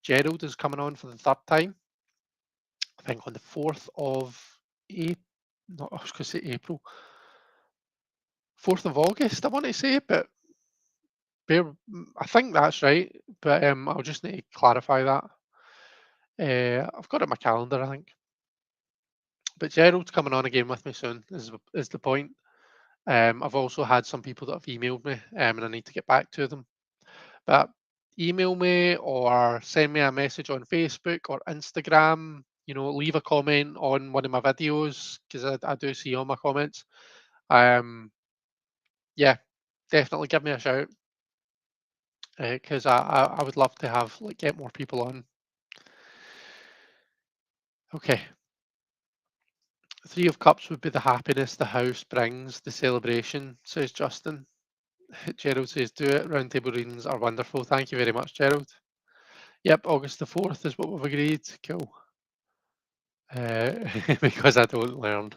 Gerald is coming on for the third time. I think on the 4th of April. Not, I was going to say April. 4th of August, I want to say, but I think that's right. But I'll just need to clarify that. I've got it in my calendar, I think. But Gerald's coming on again with me soon, is the point. I've also had some people that have emailed me, and I need to get back to them. But email me or send me a message on Facebook or Instagram. Leave a comment on one of my videos because I do see all my comments. Yeah, definitely give me a shout because I would love to have get more people on. Okay, Three of Cups would be the happiness the house brings, the celebration, says Justin. Gerald says, do it. Roundtable readings are wonderful. Thank you very much, Gerald. Yep, August the 4th is what we've agreed. Cool. Because I don't learn.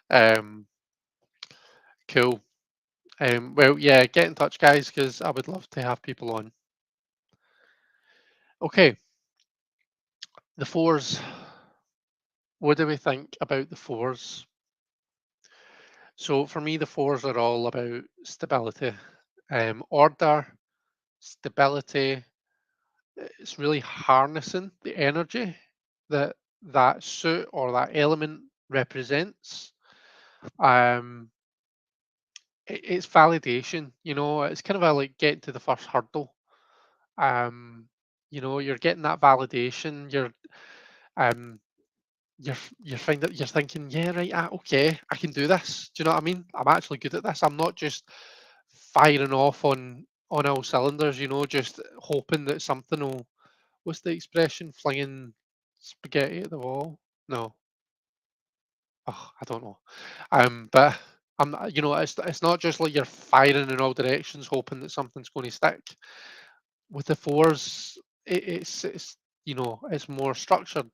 um, cool. Well, yeah, get in touch, guys, because I would love to have people on. Okay, the fours. What do we think about the fours? So for me, the fours are all about stability, order, stability. It's really harnessing the energy that that suit or that element represents. Um, it's validation. It's kind of like getting to the first hurdle. Um, you're getting that validation. Um, you're finding you're thinking, yeah, right, okay, I can do this. Do you know what I mean? I'm actually good at this. I'm not just firing off on all cylinders. Just hoping that something will. What's the expression? Flinging spaghetti at the wall? No, oh, I don't know. But it's not just like you're firing in all directions, hoping that something's going to stick. With the fours, it's more structured.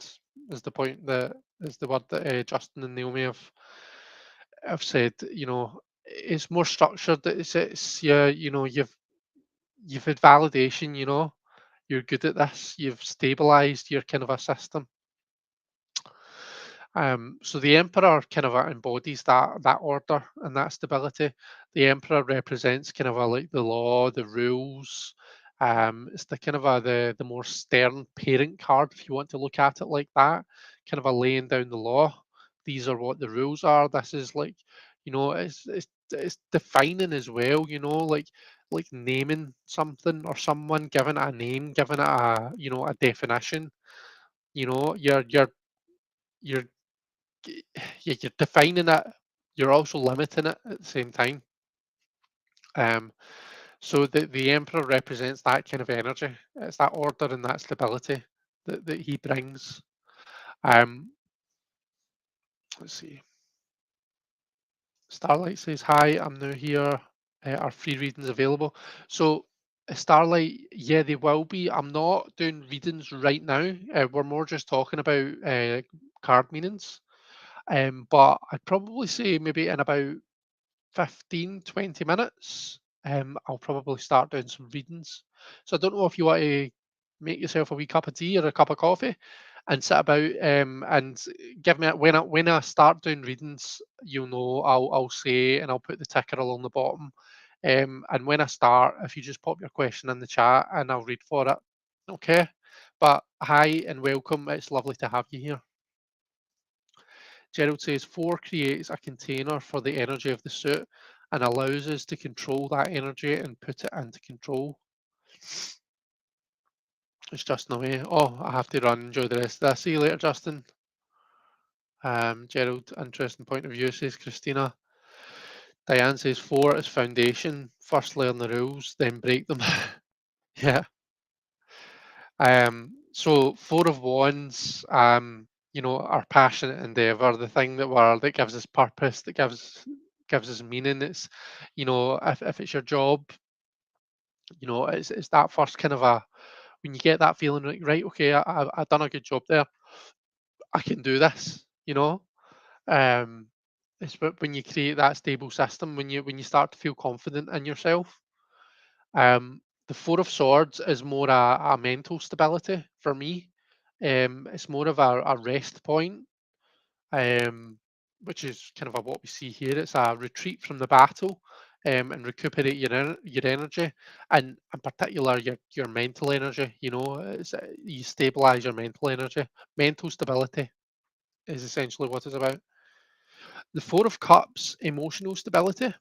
Is the point that is the word that Justin and Naomi have said. It's more structured. It's yeah. You've had validation. You're good at this. You've stabilized your kind of a system. So the emperor kind of embodies that order and that stability. The emperor represents kind of like the law, the rules. It's the kind of the more stern parent card, if you want to look at it like that. Kind of a laying down the law. These are what the rules are. This is it's defining as well. Like naming something or someone, giving it a name, giving it a definition. You're you're defining it, you're also limiting it at the same time. Um, so the emperor represents that kind of energy. It's that order and that stability that he brings. Um, let's see. Starlight says, "Hi, I'm now here. Are free readings available?" So Starlight, yeah, they will be. I'm not doing readings right now. We're more just talking about card meanings. But I'd probably say maybe in about 15, 20 minutes, I'll probably start doing some readings. So I don't know if you want to make yourself a wee cup of tea or a cup of coffee and sit about and give me when I start doing readings, I'll say and I'll put the ticker along the bottom. And when I start, if you just pop your question in the chat and I'll read for it. Okay. But hi and welcome. It's lovely to have you here. Gerald says 4 creates a container for the energy of the suit and allows us to control that energy and put it into control. It's Justin away. Oh, I have to run. Enjoy the rest of that. See you later, Justin. Gerald, interesting point of view, says Christina. Diane says 4 is foundation. First learn the rules, then break them. Yeah. So 4 of Wands, our passionate endeavor, the thing that gives us purpose, that gives us meaning. It's, if it's your job, it's that first kind of when you get that feeling like, right, okay, I've done a good job there. I can do this, Um, it's when you create that stable system, when you start to feel confident in yourself. The 4 of Swords is more a mental stability for me. It's more of a rest point, um, which is kind of what we see here. It's a retreat from the battle and recuperate your energy, and in particular your mental energy. You stabilize your mental energy. Mental stability is essentially what it's about. The 4 of Cups, emotional stability.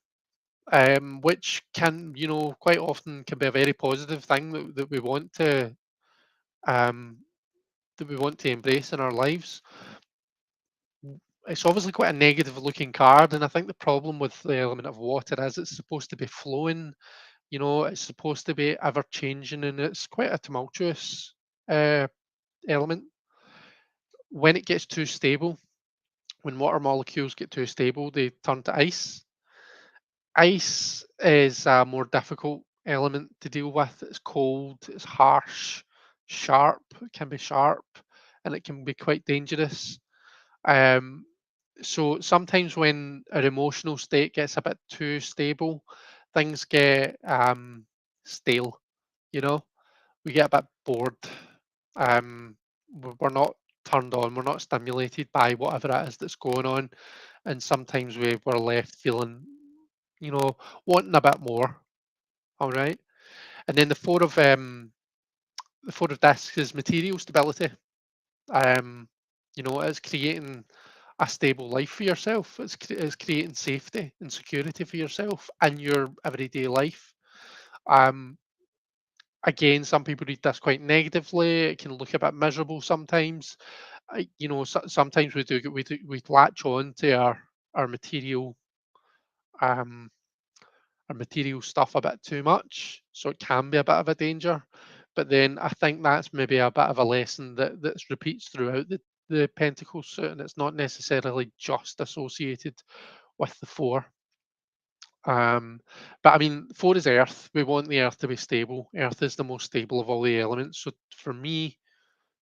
which can, quite often can be a very positive thing that we want to um, embrace in our lives. It's obviously quite a negative looking card, and I think the problem with the element of water is it's supposed to be flowing. It's supposed to be ever changing, and it's quite a tumultuous uh, element. When it gets too stable, when water molecules get too stable, they turn to ice. Ice is a more difficult element to deal with. It's cold, it's harsh, sharp, it can be sharp, and it can be quite dangerous. Um, so sometimes when our emotional state gets a bit too stable, things get stale, you know, we get a bit bored. We're not turned on, we're not stimulated by whatever it is that's going on. And sometimes we're left feeling, you know, wanting a bit more. All right. And then the four of discs is material stability. Um, it's creating a stable life for yourself. It's creating safety and security for yourself in your everyday life. Um, Again, some people read this quite negatively. It can look a bit miserable sometimes. Sometimes we latch on to our um, material stuff a bit too much, so it can be a bit of a danger. But then I think that's maybe a bit of a lesson that repeats throughout the Pentacles suit, and it's not necessarily just associated with the four. But I mean, four is Earth. We want the Earth to be stable. Earth is the most stable of all the elements. So for me,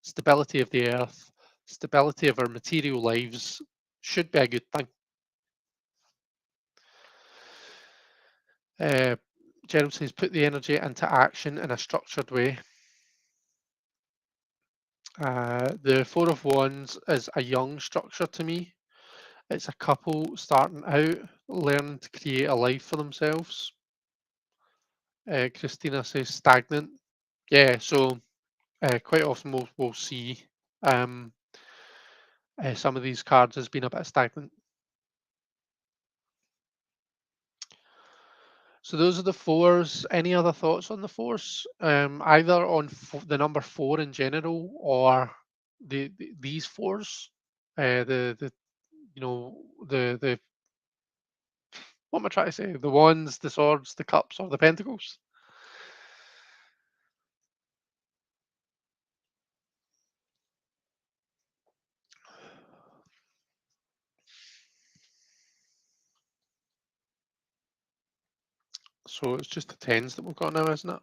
stability of the Earth, stability of our material lives should be a good thing. Uh, Gerald says, put the energy into action in a structured way. The Four of Wands is a young structure to me. It's a couple starting out, learning to create a life for themselves. Christina says stagnant. Yeah, so quite often we'll see um, some of these cards as being a bit stagnant. So those are the fours. Any other thoughts on the fours? Either on the number four in general or these fours? The the what am I trying to say? The wands, the swords, the cups, or the pentacles. So it's just the tens that we've got now, isn't it?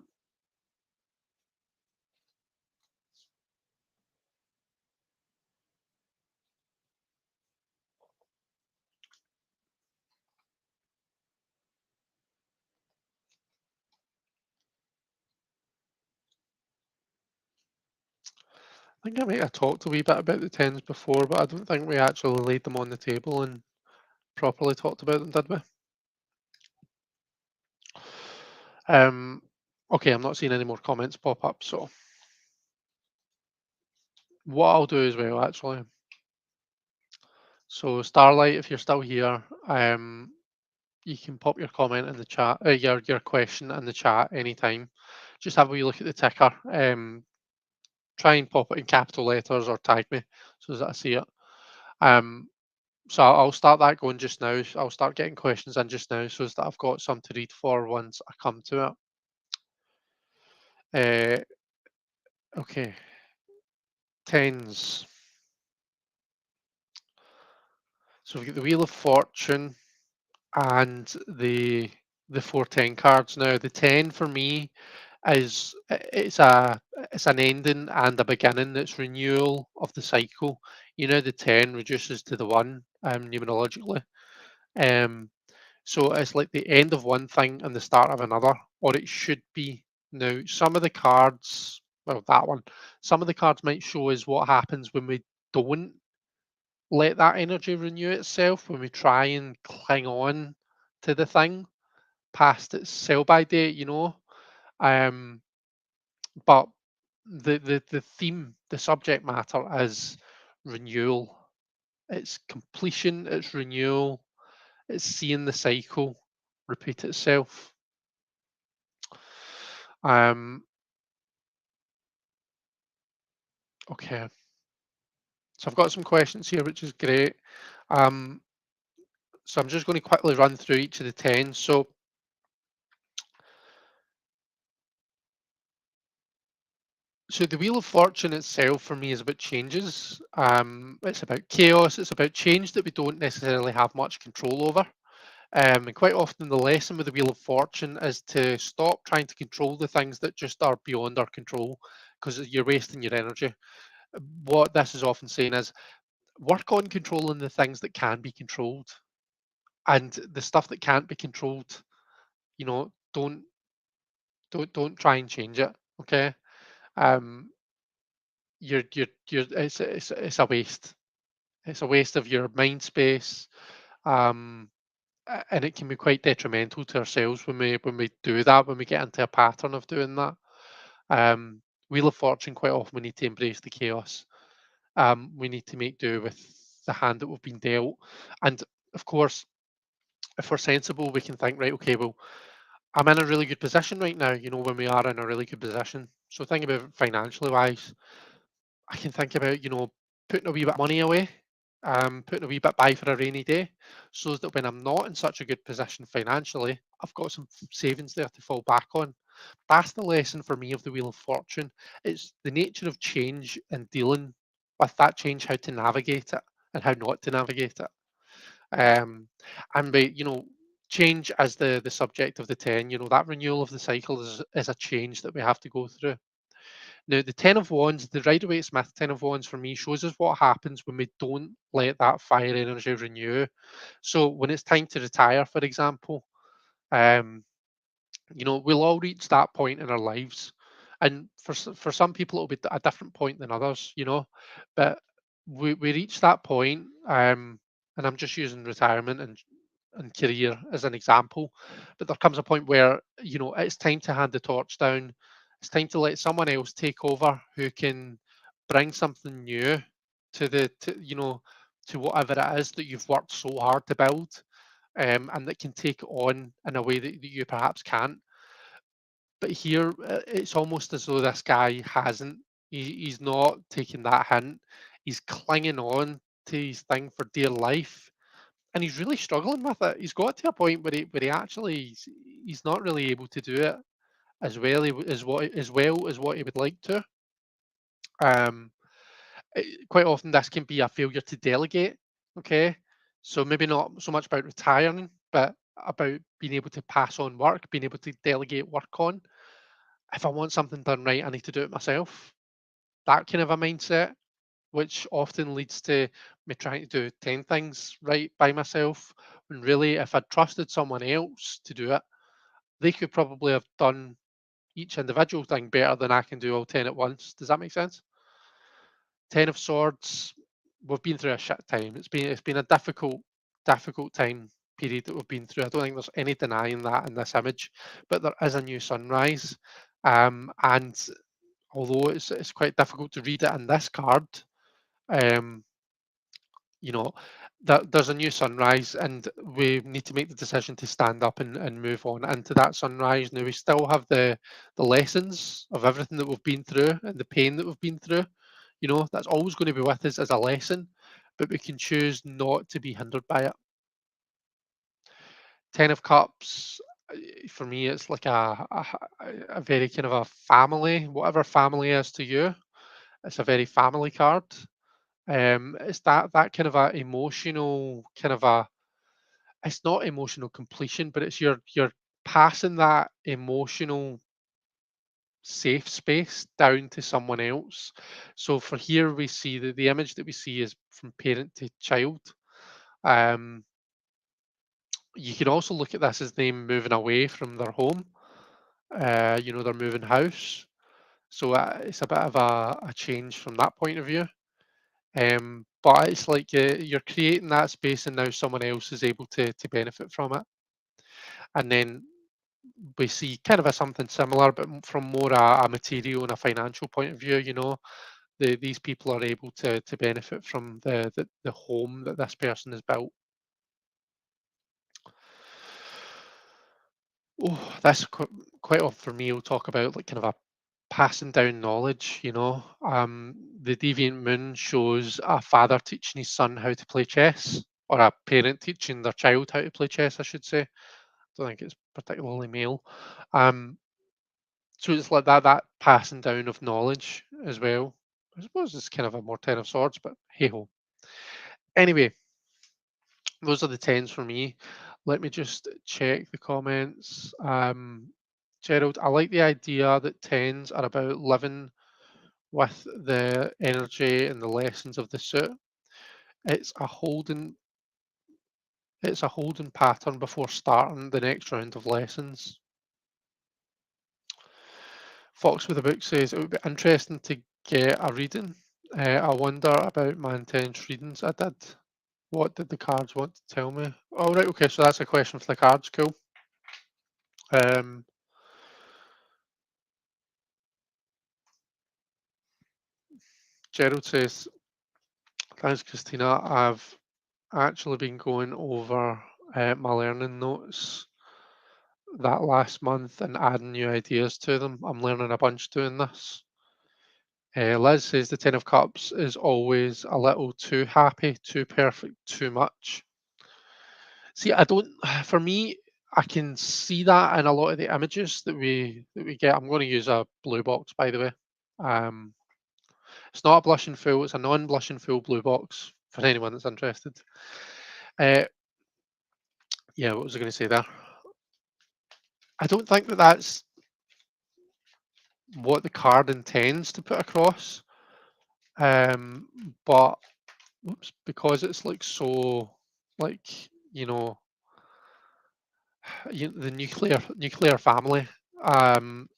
I think I might have talked a wee bit about the tens before, but I don't think we actually laid them on the table and properly talked about them, did we? Okay, I'm not seeing any more comments pop up, so what I'll do as well, actually. So Starlight, if you're still here, you can pop your comment in the chat, your question in the chat anytime. Just have a wee look at the ticker. Try and pop it in capital letters or tag me so that I see it. So I'll start that going just now. I'll start getting questions in just now so that I've got some to read for once I come to it. Okay, tens. So we've got the Wheel of Fortune and the 410 cards. Now the 10 for me is it's an ending and a beginning. It's renewal of the cycle. The 10 reduces to the one numerologically. Um, so it's like the end of one thing and the start of another, or it should be. Now some of the cards, well that one, some of the cards might show us what happens when we don't let that energy renew itself, when we try and cling on to the thing past its sell by date. Um, but the theme, the subject matter is renewal. It's completion, it's renewal, it's seeing the cycle. repeat itself. Um, okay, so I've got some questions here, which is great. Um, so I'm just going to quickly run through each of the 10. So the Wheel of Fortune itself for me is about changes. It's about chaos. It's about change that we don't necessarily have much control over. And quite often the lesson with the Wheel of Fortune is to stop trying to control the things that just are beyond our control because you're wasting your energy. What this is often saying is work on controlling the things that can be controlled, and the stuff that can't be controlled, don't try and change it. Okay. Um, it's a waste. It's a waste of your mind space. Um, and it can be quite detrimental to ourselves when we do that, when we get into a pattern of doing that. Um, Wheel of Fortune, quite often we need to embrace the chaos. We need to make do with the hand that we've been dealt. And of course, if we're sensible, we can think, right, okay, well, I'm in a really good position right now, when we are in a really good position. So think about it financially wise. I can think about, putting a wee bit of money away, putting a wee bit by for a rainy day, so that when I'm not in such a good position financially, I've got some savings there to fall back on. That's the lesson for me of the Wheel of Fortune. It's the nature of change and dealing with that change, how to navigate it and how not to navigate it. Um, and by, change as the subject of the 10, that renewal of the cycle is a change that we have to go through. Now, the Ten of Wands, the Rider Waite Smith Ten of Wands for me shows us what happens when we don't let that fire energy renew. So when it's time to retire, for example, um, we'll all reach that point in our lives, and for some people it'll be a different point than others, but we reach that point, and I'm just using retirement and career as an example, but there comes a point where it's time to hand the torch down. It's time to let someone else take over who can bring something new to whatever it is that you've worked so hard to build, and that can take it on in a way that you perhaps can't. But here, it's almost as though this guy hasn't. He's not taking that hint. He's clinging on to his thing for dear life, and he's really struggling with it. He's got to a point where he actually he's not really able to do it as well as what he would like to. Um, Quite often this can be a failure to delegate. Okay, so maybe not so much about retiring, but about being able to pass on work, being able to delegate work on. If I want something done right, I need to do it myself. That kind of a mindset, which often leads to me trying to do 10 things right by myself. When really, if I'd trusted someone else to do it, they could probably have done each individual thing better than I can do all 10 at once. Does that make sense? 10 of Swords, we've been through a shit time. It's been a difficult time period that we've been through. I don't think there's any denying that in this image, but there is a new sunrise. And although it's quite difficult to read it in this card, um, you know, that there's a new sunrise, and we need to make the decision to stand up and move on into that sunrise. Now we still have the lessons of everything that we've been through and the pain that we've been through. That's always going to be with us as a lesson, but we can choose not to be hindered by it. Ten of Cups, for me, it's like a very kind of a family, whatever family is to you. It's a very family card. It's that kind of a emotional kind of a. It's not emotional completion, but it's you're passing that emotional safe space down to someone else. So for here we see the image that we see is from parent to child. Um, you can also look at this as them moving away from their home. They're moving house. So it's a bit of a change from that point of view. But it's like you're creating that space, and now someone else is able to benefit from it. And then we see kind of a something similar, but from more a material and a financial point of view. These people are able to benefit from the home that this person has built. Oh, that's quite often for me. We'll talk about like kind of a passing down knowledge. The Deviant Moon shows a father teaching his son how to play chess, or a parent teaching their child how to play chess, I should say. Don't think it's particularly male. Um, so it's like that passing down of knowledge as well. I suppose it's kind of a more Ten of Swords, but hey ho. Anyway, those are the tens for me. Let me just check the comments. Gerald, I like the idea that tens are about living with the energy and the lessons of the suit. It's a holding it's a holding pattern before starting the next round of lessons. Fox with a book says it would be interesting to get a reading. I wonder about my intense readings I did. What did the cards want to tell me? Oh, right, okay, so that's a question for the cards. Cool. Um, Gerald says, thanks, Christina. I've actually been going over my learning notes that last month and adding new ideas to them. I'm learning a bunch doing this. Liz says the Ten of Cups is always a little too happy, too perfect, too much. See, I don't. For me, I can see that in a lot of the images that we get. I'm going to use a blue box, by the way. Um, it's not a blushing fool. It's a non-blushing fool blue box for anyone that's interested. Uh, yeah, what was I going to say there? I don't think that that's what the card intends to put across. Um, but whoops, because it's like so, like you know, the nuclear family. Um,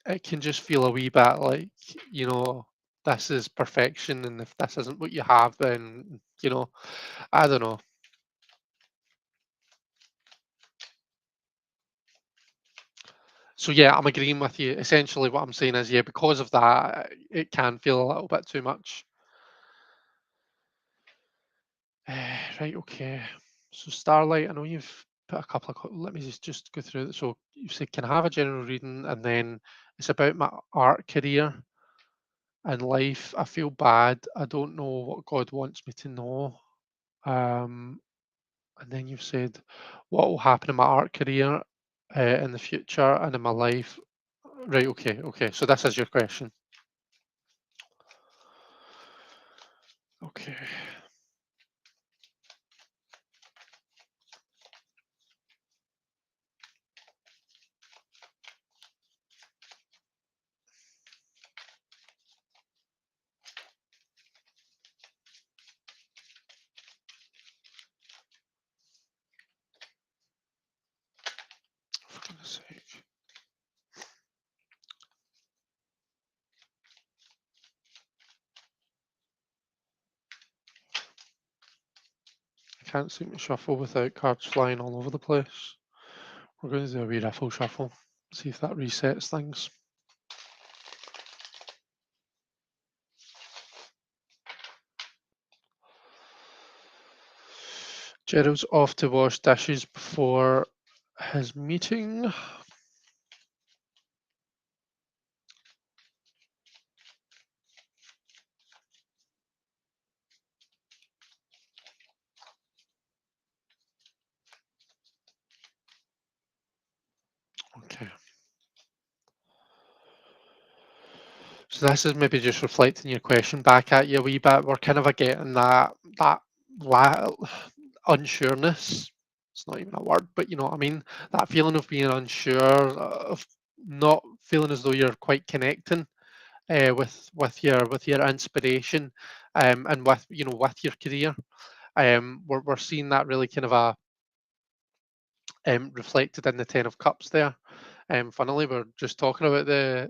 it can just feel a wee bit like you know this is perfection, and if this isn't what you have, then I don't know. So yeah, I'm agreeing with you. Essentially, what I'm saying is, yeah, because of that, it can feel a little bit too much. Right, okay. So Starlight, I know you've put a couple of. Let me just go through it. So you said, can I have a general reading, and then it's about my art career and life. I feel bad. I don't know what God wants me to know. Um, and then you've said, what will happen in my art career in the future and in my life. Right, okay, okay. So this is your question. Okay. For goodness sake. I can't seem to shuffle without cards flying all over the place. We're going to do a wee riffle shuffle. See if that resets things. Gerald's off to wash dishes before his meeting. Okay. So this is maybe just reflecting your question back at you a wee bit. We're kind of getting that la- unsureness. It's not even a word, but you know what I mean. That feeling of being unsure, of not feeling as though you're quite connecting with your inspiration, and with your career. We're seeing that really kind of a reflected in the Ten of Cups there. Funnily, we're just talking about the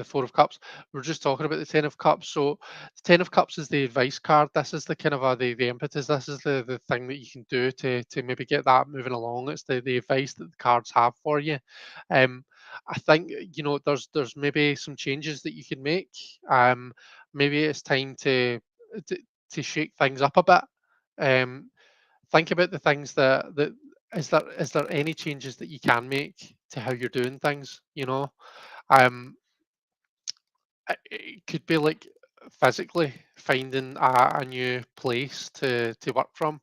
Four of Cups. We're just talking about the Ten of Cups. So the Ten of Cups is the advice card. This is the kind of the impetus. This is the thing that you can do to maybe get that moving along. It's the advice that the cards have for you. Um, I think there's maybe some changes that you can make. Maybe it's time to, to shake things up a bit. Um, think about the things that is there any changes that you can make to how you're doing things? Um, it could be like physically finding a new place to work from.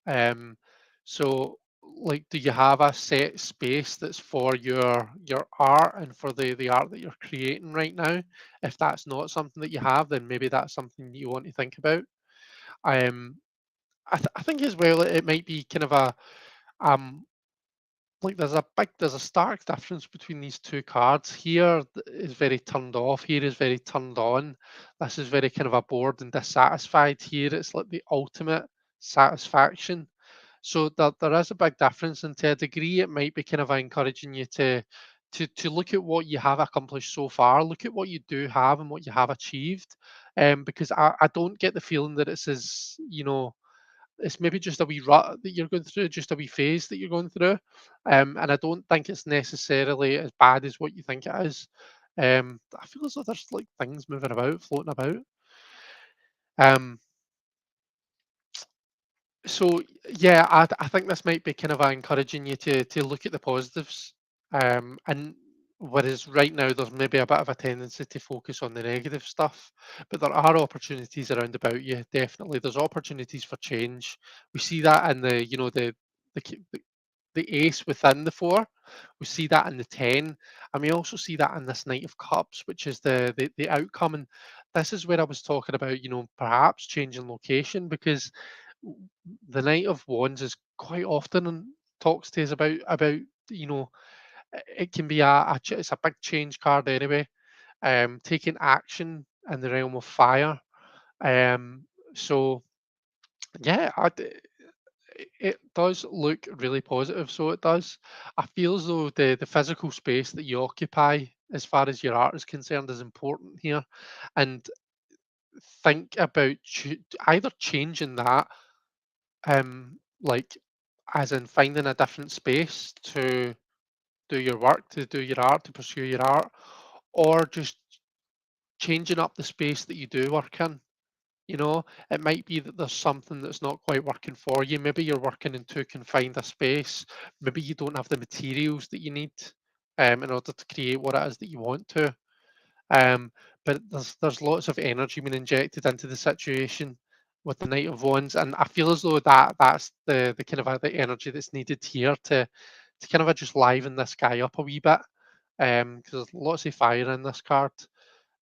Um, so like, do you have a set space that's for your art and for the art that you're creating right now? If that's not something that you have, then maybe that's something that you want to think about. Um, I think as well it might be kind of a um like, there's a stark difference between these two cards. Here is very turned off. Here is very turned on. This is very kind of a bored and dissatisfied. Here it's like the ultimate satisfaction. So there is a big difference, and to a degree, it might be kind of encouraging you to look at what you have accomplished so far. Look at what you do have and what you have achieved, because I don't get the feeling that it's as it's maybe just a wee rut that you're going through, just a wee phase that you're going through. And I don't think it's necessarily as bad as what you think it is. I feel as though there's like things moving about, floating about. Um, so yeah, I think this might be kind of encouraging you to look at the positives. And whereas right now there's maybe a bit of a tendency to focus on the negative stuff, but there are opportunities around about you. Definitely, there's opportunities for change. We see that in the ki- the ace within the four. We see that in the 10, and we also see that in this Knight of Cups, which is the outcome. And this is where I was talking about, perhaps changing location, because the Knight of Wands is quite often talks to us about you know it can be it's a big change card anyway. Taking action in the realm of fire. Um, so yeah, it does look really positive. So it does. I feel as though the physical space that you occupy, as far as your art is concerned, is important here, and think about either changing that, like as in finding a different space to do your work, to do your art, to pursue your art, or just changing up the space that you do work in. It might be that there's something that's not quite working for you. Maybe you're working in too confined a space. Maybe you don't have the materials that you need in order to create what it is that you want to. Um, but there's lots of energy being injected into the situation with the Knight of Wands, and I feel as though that's the kind of the energy that's needed here to kind of just liven this guy up a wee bit. Because there's lots of fire in this card.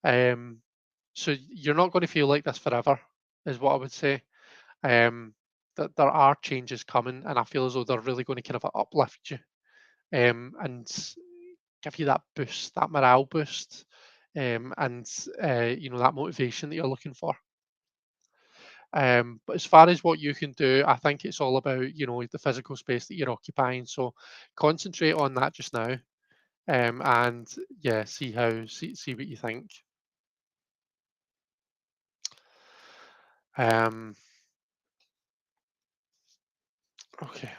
Um, so you're not going to feel like this forever, is what I would say. That there are changes coming, and I feel as though they're really going to kind of uplift you, and give you that boost, that morale boost, and that motivation that you're looking for. But as far as what you can do, I think it's all about the physical space that you're occupying. So concentrate on that just now, and yeah, see what you think. Um, okay,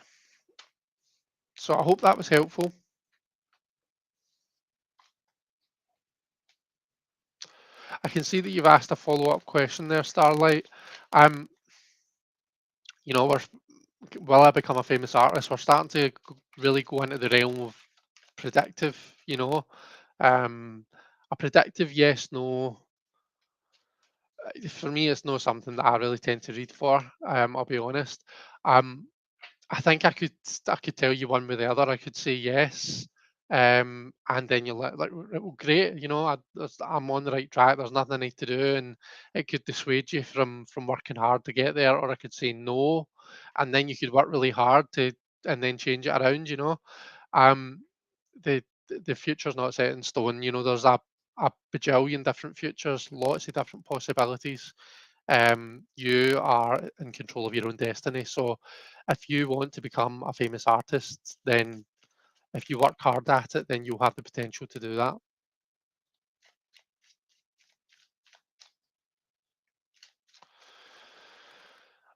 so I hope that was helpful. I can see that you've asked a follow-up question there, Starlight. Um, we're will I become a famous artist? We're starting to really go into the realm of predictive. Um, a predictive yes, no. For me, it's not something that I really tend to read for. I'll be honest. Um, I think I could tell you one way or the other. I could say yes, and then you're like, well, great, I'm on the right track. There's nothing I need to do, and it could dissuade you from working hard to get there. Or I could say no, and then you could work really hard and then change it around. Um, the future's not set in stone. There's a bajillion different futures, lots of different possibilities. You are in control of your own destiny. So if you want to become a famous artist, then if you work hard at it, then you'll have the potential to do that.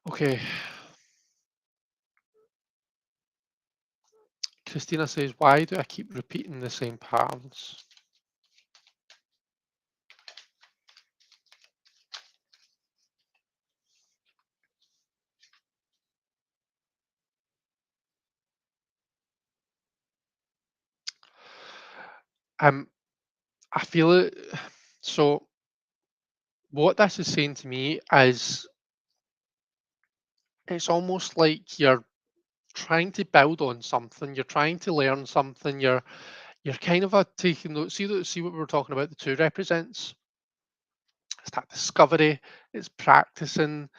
Okay. Christina says, why do I keep repeating the same patterns? Um, I feel it. So what this is saying to me is it's almost like you're trying to build on something, you're trying to learn something, you're kind of taking notes. See what we were talking about. The two represents. It's that discovery. It's practicing.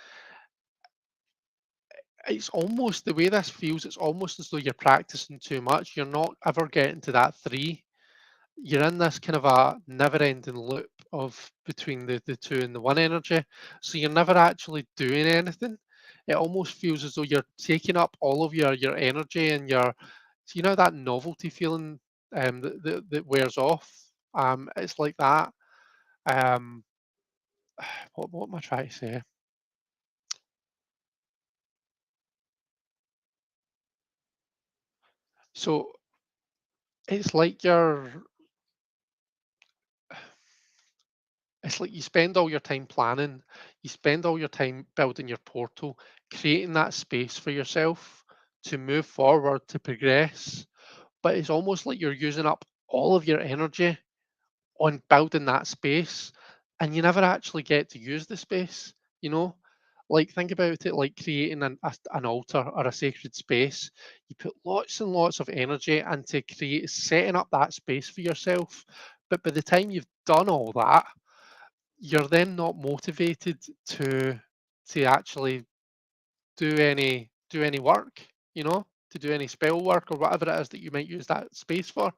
It's almost the way this feels. It's almost as though you're practicing too much. You're not ever getting to that three. You're in this kind of a never-ending loop of between the two and the one energy. So you're never actually doing anything. It almost feels as though you're taking up all of your energy and your, so you know that novelty feeling that wears off. It's like that. Um, what am I trying to say? So it's like it's like you spend all your time planning, you spend all your time building your portal, creating that space for yourself to move forward, to progress. But it's almost like you're using up all of your energy on building that space and you never actually get to use the space, you know? Like, think about it like creating an altar or a sacred space. You put lots and lots of energy into setting up that space for yourself. But by the time you've done all that, you're then not motivated to actually do any work, you know, to do any spell work or whatever it is that you might use that space for.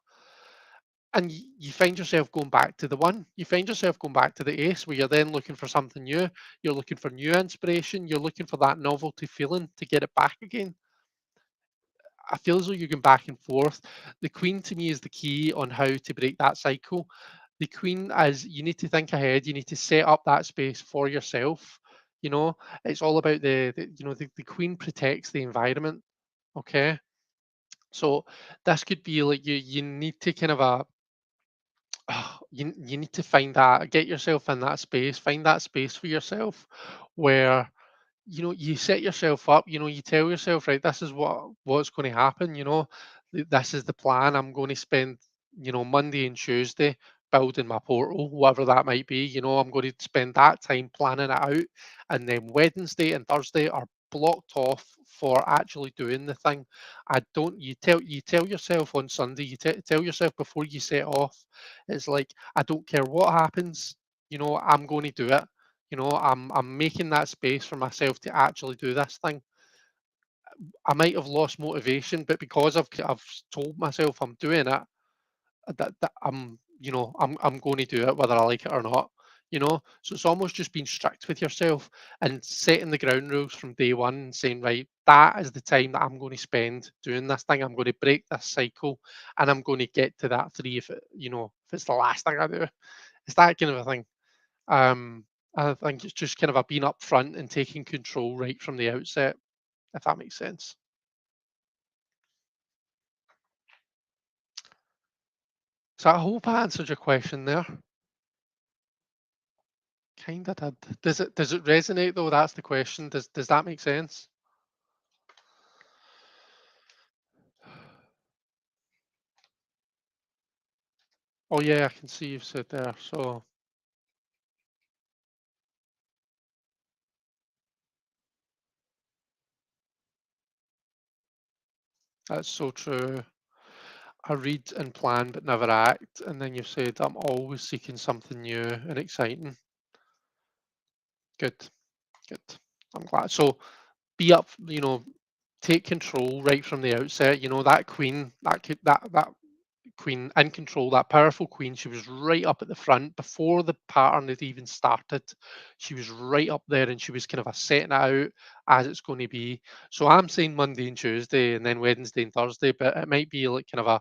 And you find yourself going back to the one. You find yourself going back to the ace, where you're then looking for something new. You're looking for new inspiration. You're looking for that novelty feeling to get it back again. I feel as though you're going back and forth. The queen to me is the key on how to break that cycle. The queen is, you need to think ahead. You need to set up that space for yourself. You know, it's all about the queen protects the environment. Okay, so this could be like you need to kind of you need to find that, get yourself in that space, find that space for yourself where you set yourself up, you tell yourself, right, this is what's going to happen, this is the plan. I'm going to spend, Monday and Tuesday building my portal, whatever that might be. I'm going to spend that time planning it out, and then Wednesday and Thursday are blocked off for actually doing the thing. I don't you tell yourself on Sunday, tell yourself before you set off, it's like, I don't care what happens, I'm going to do it. I'm making that space for myself to actually do this thing. I might have lost motivation, but because I've told myself I'm doing it, that I'm going to do it whether I like it or not. So it's almost just being strict with yourself and setting the ground rules from day one and saying, right, that is the time that I'm going to spend doing this thing. I'm going to break this cycle, and I'm going to get to that three if it's the last thing I do. It's that kind of a thing. Um, I think it's just kind of a being upfront and taking control right from the outset, if that makes sense. So I hope I answered your question there. Kinda did. Does it resonate though? That's the question. Does that make sense? Oh yeah, I can see you've said there. So that's so true. I read and plan but never act. And then you've said I'm always seeking something new and exciting. Good, good. I'm glad. So be up, take control right from the outset. That queen, that queen in control, that powerful queen, she was right up at the front before the pattern had even started. She was right up there and she was kind of a setting it out as it's going to be. So I'm saying Monday and Tuesday and then Wednesday and Thursday, but it might be like kind of a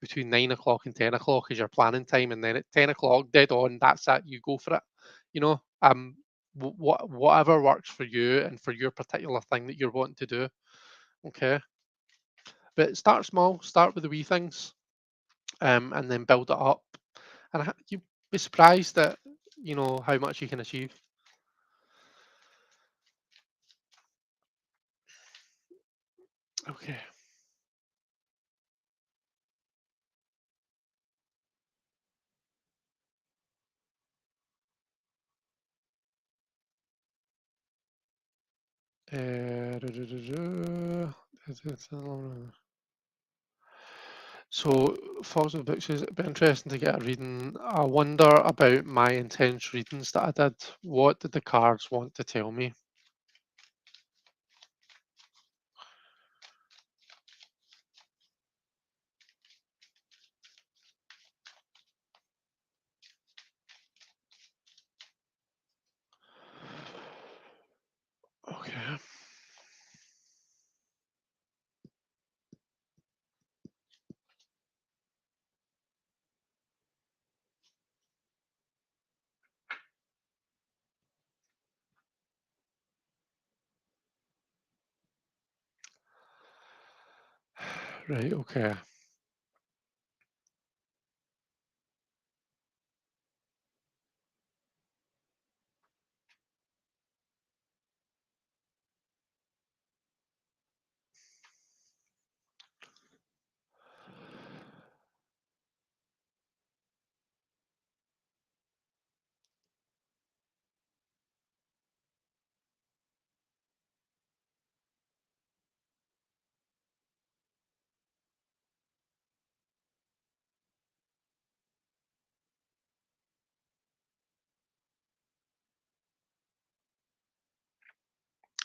between 9 o'clock and 10 o'clock is your planning time, and then at 10 o'clock, dead on, that's it, you go for it. You know, um, whatever works for you and for your particular thing that you're wanting to do. Okay, but start small, start with the wee things, and then build it up. And you'd be surprised at how much you can achieve. Okay. So, Fox of Books says it'd be interesting to get a reading. I wonder about my intense readings that I did. What did the cards want to tell me? Okay. Right, okay.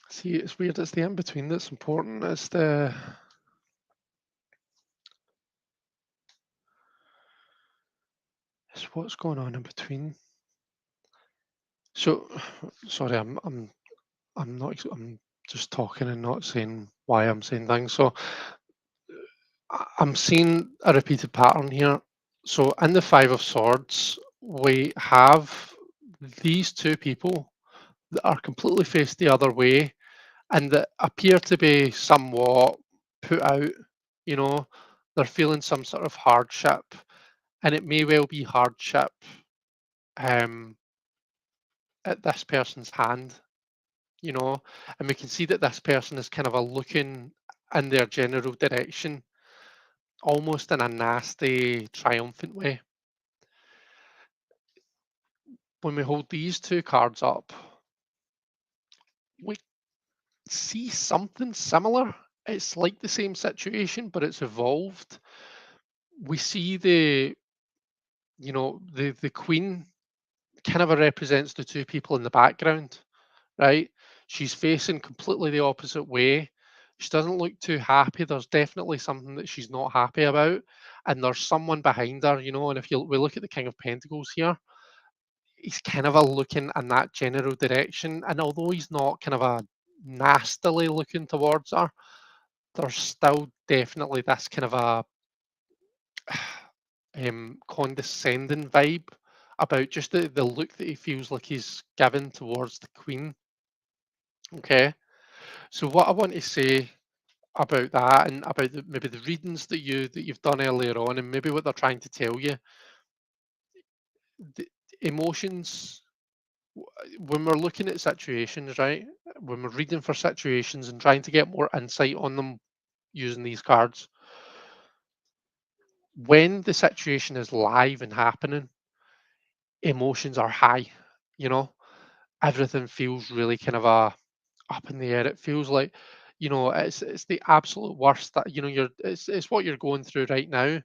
See, it's weird. It's the in between that's important. It's what's going on in between. So, sorry, I'm not. I'm just talking and not saying why I'm saying things. So, I'm seeing a repeated pattern here. So, in the Five of Swords, we have these two people that are completely faced the other way and that appear to be somewhat put out. You know, they're feeling some sort of hardship, and it may well be hardship um, at this person's hand. You know, and we can see that this person is kind of a looking in their general direction, almost in a nasty, triumphant way. When we hold these two cards up, we see something similar. It's like the same situation, but it's evolved. We see the queen kind of represents the two people in the background, right? She's facing completely the opposite way. She doesn't look too happy. There's definitely something that she's not happy about, and there's someone behind her, And if we look at the King of Pentacles here, he's kind of a looking in that general direction, and although he's not kind of a nastily looking towards her, there's still definitely this kind of a condescending vibe about just the look that he feels like he's given towards the Queen. Okay, so what I want to say about that and about maybe the readings that you've done earlier on, and maybe what they're trying to tell you, the emotions when we're looking at situations, right? When we're reading for situations and trying to get more insight on them using these cards, when the situation is live and happening, emotions are high. You know, everything feels really kind of up in the air. It feels like, it's the absolute worst that it's what you're going through right now.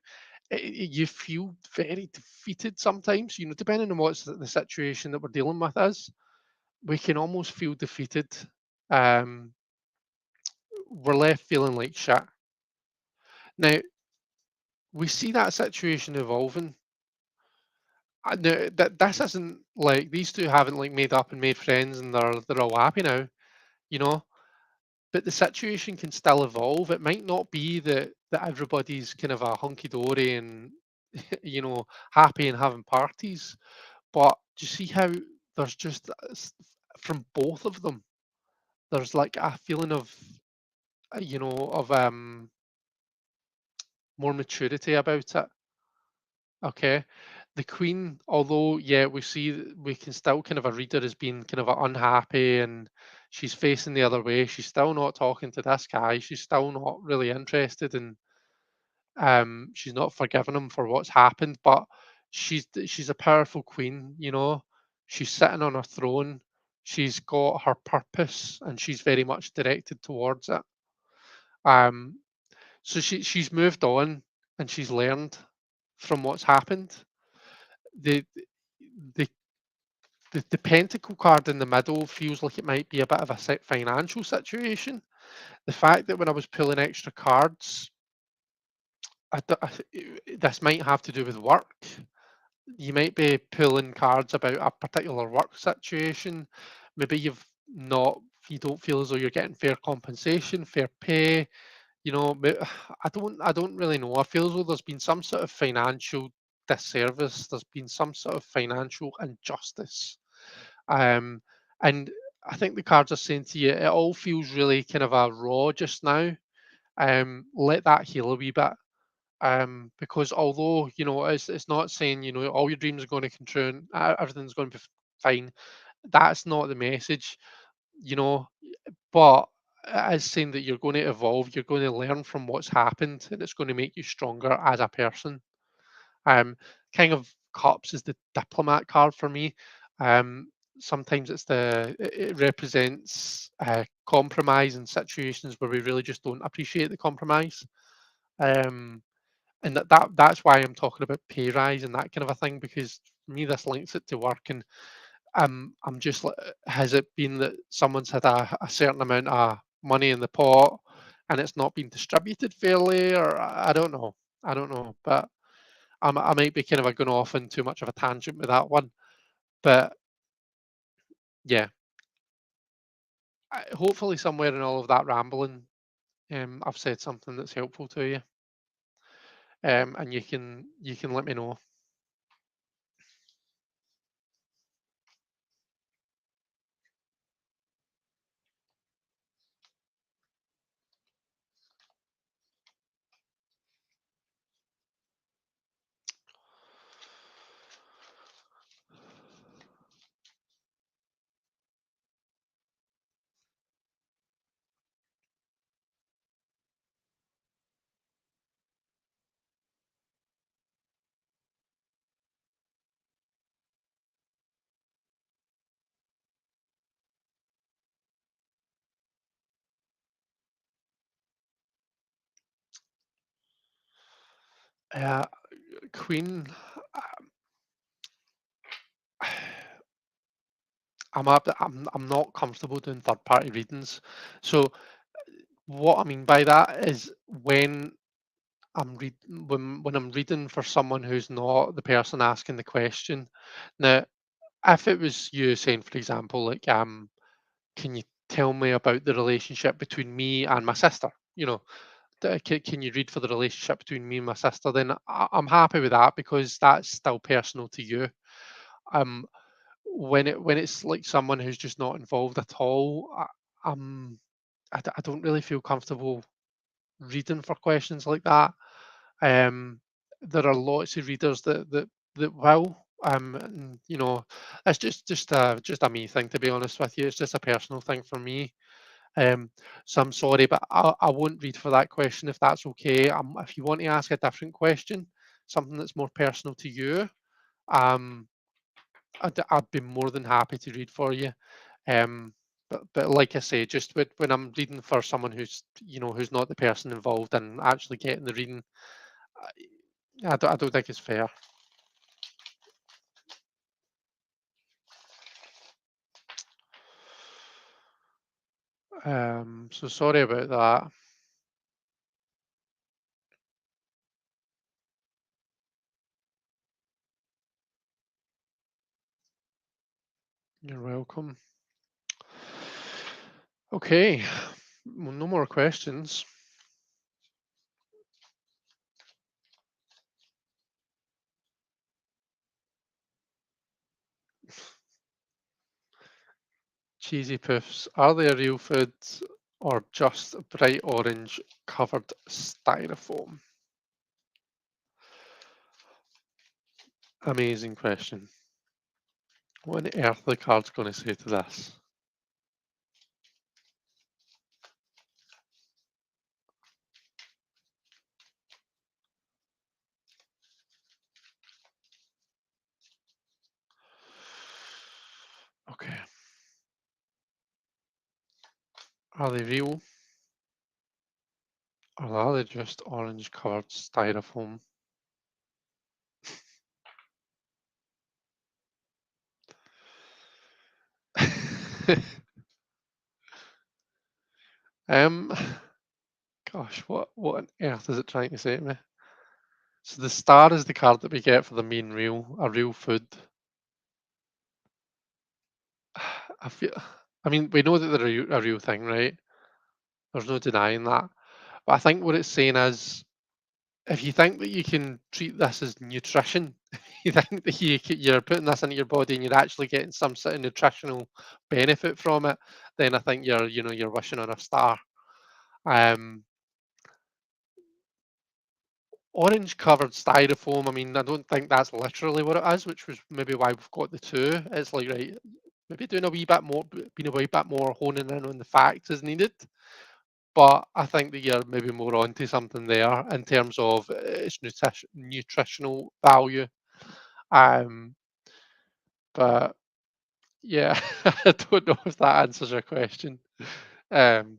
You feel very defeated sometimes. Depending on what's the situation that we're dealing with is, we can almost feel defeated. Um, we're left feeling like shit. Now we see that situation evolving. Now, that this isn't like these two haven't like made up and made friends and they're all happy now, you know. But the situation can still evolve. It might not be that everybody's kind of a hunky dory and happy and having parties. But do you see how there's just from both of them? There's like a feeling of more maturity about it. Okay. The Queen, although, yeah, we can still kind of a read her as being kind of unhappy and she's facing the other way. She's still not talking to this guy. She's still not really interested and she's not forgiven him for what's happened. But she's a powerful queen. She's sitting on her throne. she's got her purpose and she's very much directed towards it. Um, so she's moved on and she's learned from what's happened. The the the pentacle card in the middle feels like it might be a bit of a financial situation. The fact that when I was pulling extra cards, this might have to do with work. You might be pulling cards about a particular work situation. Maybe not, you don't feel as though you're getting fair compensation, fair pay. You know, I don't really know. I feel as though there's been some sort of financial disservice. There's been some sort of financial injustice. Um, and I think the cards are saying to you, it all feels really kind of a raw just now. Let that heal a wee bit. Because although it's not saying all your dreams are going to come true and everything's going to be fine. That's not the message, you know. But it is saying that you're going to evolve, you're going to learn from what's happened, and it's going to make you stronger as a person. Um, King of Cups is the diplomat card for me. Um, Sometimes it represents compromise in situations where we really just don't appreciate the compromise. Um, and that's why I'm talking about pay rise and that kind of a thing, because for me this links it to work. And I'm just like, has it been that someone's had a certain amount of money in the pot and it's not been distributed fairly, or I don't know. I don't know, but I might be kind of going off in too much of a tangent with that one. But yeah, hopefully somewhere in all of that rambling, I've said something that's helpful to you, and you can let me know. Uh, Queen, I'm not comfortable doing third party readings. So what I mean by that is when I'm reading for someone who's not the person asking the question. Now, if it was you saying, for example, like, can you tell me about the relationship between me and my sister? Can you read for the relationship between me and my sister? Then I'm happy with that because that's still personal to you. Um, when it's like someone who's just not involved at all, I'm I don't really feel comfortable reading for questions like that. Um, there are lots of readers that will. And, it's just a me thing, to be honest with you. It's just a personal thing for me. Um, so I'm sorry, but I won't read for that question if that's okay. If you want to ask a different question, something that's more personal to you, um, I'd be more than happy to read for you. But like I say, just when I'm reading for someone who's not the person involved and actually getting the reading, I don't think it's fair. So sorry about that. You're welcome. Okay, well, no more questions. Cheesy Puffs, are they a real food or just bright orange covered styrofoam? Amazing question. What on earth are the cards going to say to this? Okay. Are they real, or are they just orange covered styrofoam? um, Gosh, what on earth is it trying to say to me? So the star is the card that we get for the main real, a real food. I feel, I mean, we know that they're a real thing, right? There's no denying that. But I think what it's saying is, if you think that you can treat this as nutrition, you think that you're putting this into your body and you're actually getting some sort of nutritional benefit from it, then I think you're wishing on a star. Um, Orange covered styrofoam. I mean, I don't think that's literally what it is, which was maybe why we've got the two. It's like, right, maybe doing a wee bit more, being a wee bit more honing in on the facts is needed. But I think that you're maybe more onto something there in terms of its nutritional value. Um, but yeah, I don't know if that answers your question. Um,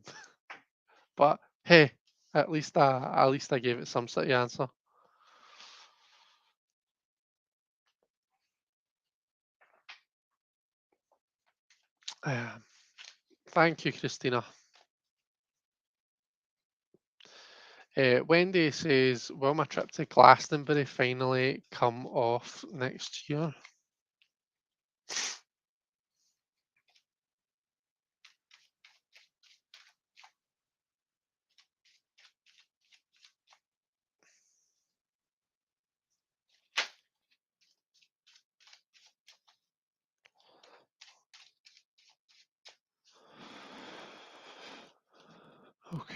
but hey, at least I gave it some sort of answer. Um, Thank you, Christina. Wendy says, "Will my trip to Glastonbury finally come off next year?" Okay,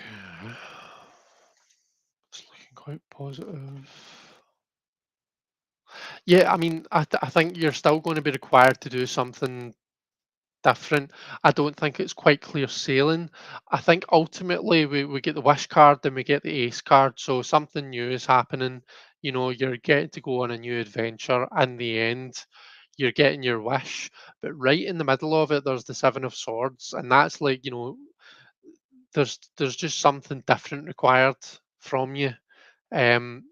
it's looking quite positive. Yeah, I mean, I think you're still going to be required to do something different. I don't think it's quite clear sailing. I think ultimately we get the wish card, then we get the ace card. So something new is happening. You're getting to go on a new adventure. In the end, you're getting your wish. But right in the middle of it, there's the Seven of Swords. And that's like, there's just something different required from you. um,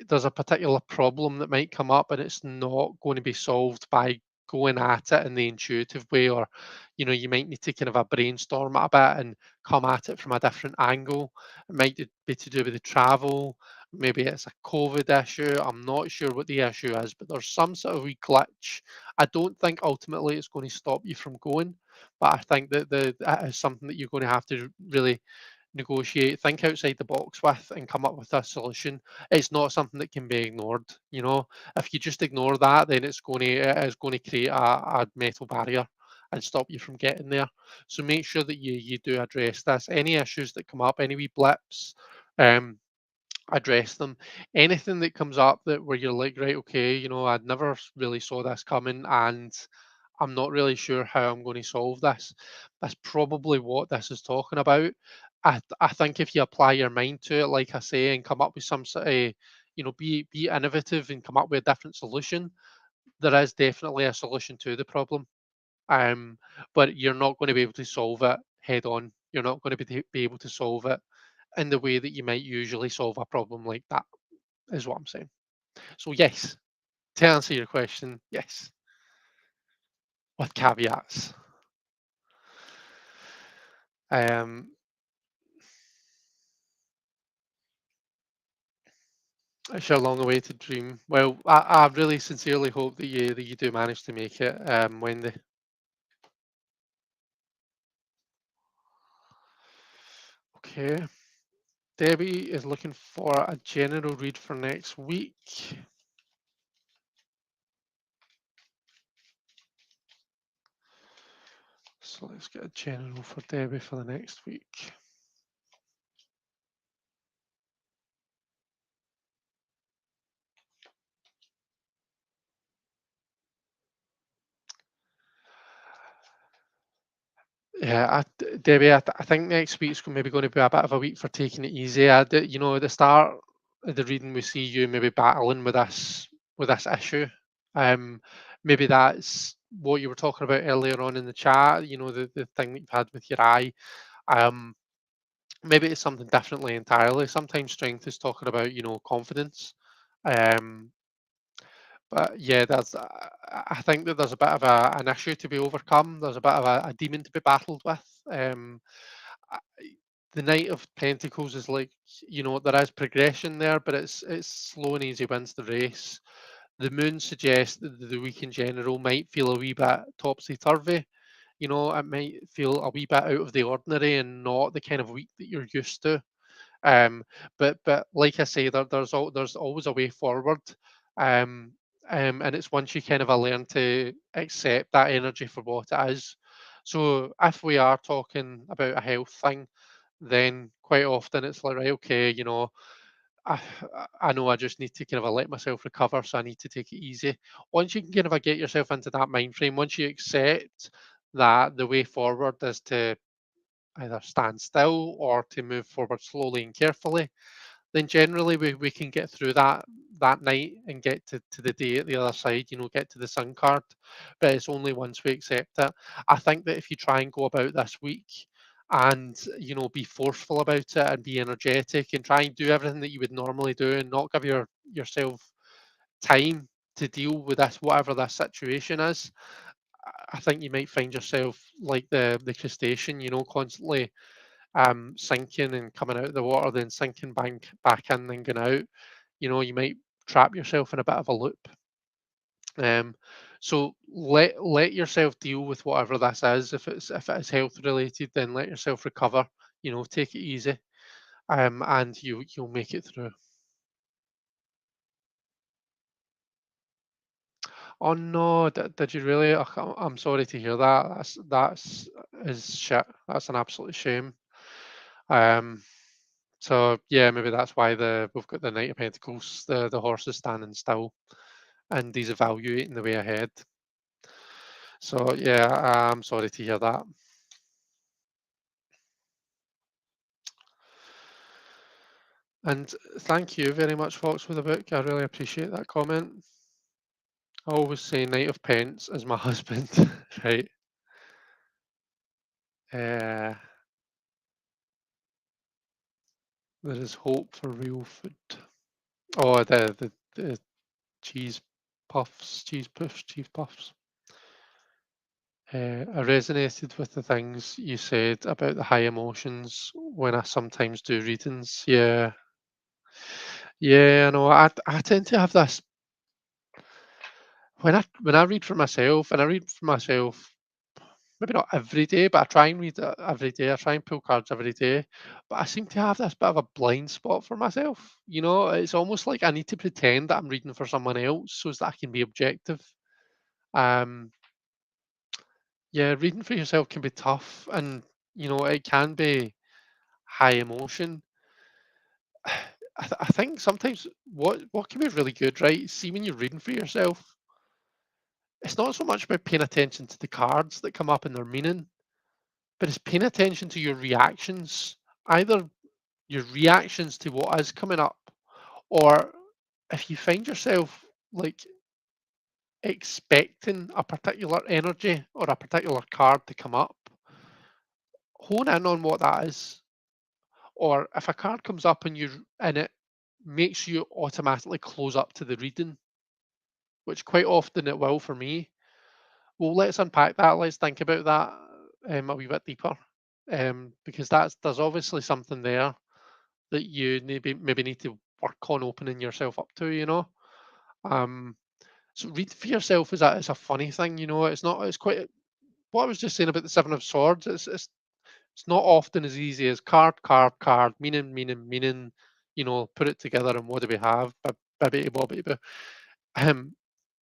there's a particular problem that might come up, and it's not going to be solved by going at it in the intuitive way, or you might need to kind of a brainstorm it a bit and come at it from a different angle. It might be to do with the travel. Maybe it's a COVID issue. I'm not sure what the issue is, but there's some sort of wee glitch. I don't think ultimately it's going to stop you from going, but I think that is something that you're going to have to really negotiate, think outside the box with, and come up with a solution. It's not something that can be ignored. If you just ignore that, then it is going to create a metal barrier and stop you from getting there. So make sure that you do address this. Any issues that come up, any wee blips, um, address them. Anything that comes up that where you're like, right, okay, I'd never really saw this coming, and I'm not really sure how I'm going to solve this. That's probably what this is talking about. I think if you apply your mind to it, like I say, and come up with some sort of, be innovative and come up with a different solution, there is definitely a solution to the problem. Um, but you're not going to be able to solve it head on. You're not going to be able to solve it in the way that you might usually solve a problem like that, is what I'm saying. So yes, to answer your question, yes, with caveats. Um, it's your long-awaited dream. Well, I really sincerely hope that you do manage to make it, Wendy. Okay. Debbie is looking for a general read for next week. So let's get a general for Debbie for the next week. Yeah, Debbie, I think next week's maybe going to be a bit of a week for taking it easy. At the start of the reading, we see you maybe battling with this issue. Um, Maybe that's what you were talking about earlier on in the chat. The thing that you've had with your eye. Um, Maybe it's something differently entirely. Sometimes strength is talking about, confidence. Um, but yeah, I think that there's a bit of an issue to be overcome. There's a bit of a demon to be battled with. I- the Knight of Pentacles is like, there is progression there, but it's slow and easy wins the race. The moon suggests that the week in general might feel a wee bit topsy turvy. It might feel a wee bit out of the ordinary and not the kind of week that you're used to. Um, but like I say, there's always a way forward. Um, and it's once you kind of learn to accept that energy for what it is. So if we are talking about a health thing, then quite often it's like, right, okay, I, I know I just need to kind of let myself recover, so I need to take it easy. Once you can kind of get yourself into that mind frame, once you accept that the way forward is to either stand still or to move forward slowly and carefully, then generally we can get through that night and get to the day at the other side, get to the sun card. But it's only once we accept it. I think that if you try and go about this week and be forceful about it and be energetic and try and do everything that you would normally do and not give yourself time to deal with this, whatever this situation is, I think you might find yourself like the crustacean, constantly sinking and coming out of the water, then sinking back in and going out. You might trap yourself in a bit of a loop. Um, so let yourself deal with whatever this is. If it is health related, then let yourself recover. Take it easy, and you'll make it through. Oh no, did you really? Ugh, I'm sorry to hear that. That's is shit. That's an absolute shame. Um, So yeah, maybe that's why we've got the Knight of Pentacles, the horse is standing still and he's evaluating the way ahead. So yeah, I'm sorry to hear that. And thank you very much, Fox, for the book. I really appreciate that comment. I always say Knight of Pence is my husband, right? Uh, there is hope for real food. Oh, the cheese cheese puffs, cheese puffs. I resonated with the things you said about the high emotions when I sometimes do readings. Yeah, yeah, I know. I tend to have this when I read for myself, and I read for myself maybe not every day, but I try and read every day. I try and pull cards every day, but I seem to have this bit of a blind spot for myself. It's almost like I need to pretend that I'm reading for someone else so that I can be objective. Um, yeah, reading for yourself can be tough, and it can be high emotion. I think sometimes what can be really good, right? See, when you're reading for yourself, it's not so much about paying attention to the cards that come up and their meaning, but it's paying attention to your reactions, either your reactions to what is coming up, or if you find yourself like expecting a particular energy or a particular card to come up, hone in on what that is. Or if a card comes up and it makes you automatically close up to the reading, which quite often it will for me. Well, let's unpack that. Let's think about that a wee bit deeper, because there's obviously something there that you maybe need to work on opening yourself up to. Um, so read for yourself is a funny thing. It's not. It's quite what I was just saying about the Seven of Swords. It's not often as easy as card, card, card, meaning, meaning, meaning. Put it together and what do we have? Bibbidi bobbidi boo. Um,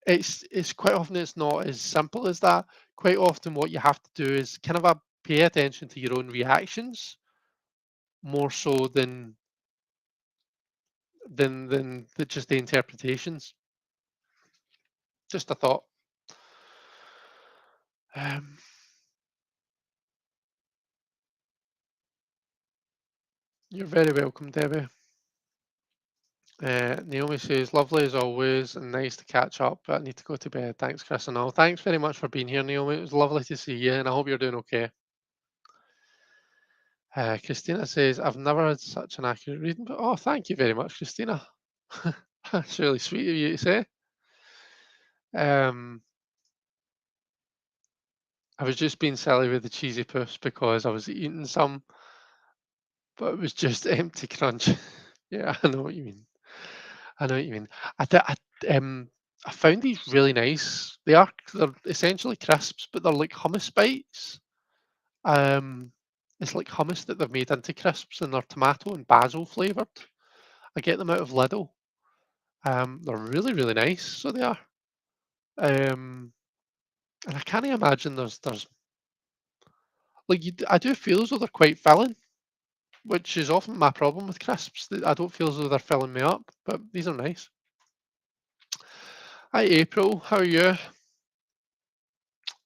it's quite often it's not as simple as that. Quite often, what you have to do is kind of pay attention to your own reactions more so than just the interpretations. Just a thought. Um, you're very welcome, Debbie. Naomi says, lovely as always and nice to catch up, but I need to go to bed. Thanks, Chris and all. Thanks very much for being here, Naomi. It was lovely to see you, and I hope you're doing okay. Christina says, I've never had such an accurate reading, but oh, thank you very much, Christina. That's really sweet of you to say. Um, I was just being silly with the cheesy puffs because I was eating some, but it was just empty crunch. Yeah, I know what you mean. I know what you mean. I, th- I found these really nice. They're essentially crisps, but they're like hummus bites. Um, it's like hummus that they've made into crisps, and they're tomato and basil flavored. I get them out of Lidl. They're really really nice, so they are. And I can't imagine there's like I do feel as though they're quite filling, which is often my problem with crisps. That I don't feel as though they're filling me up, but these are nice. Hi April, how are you?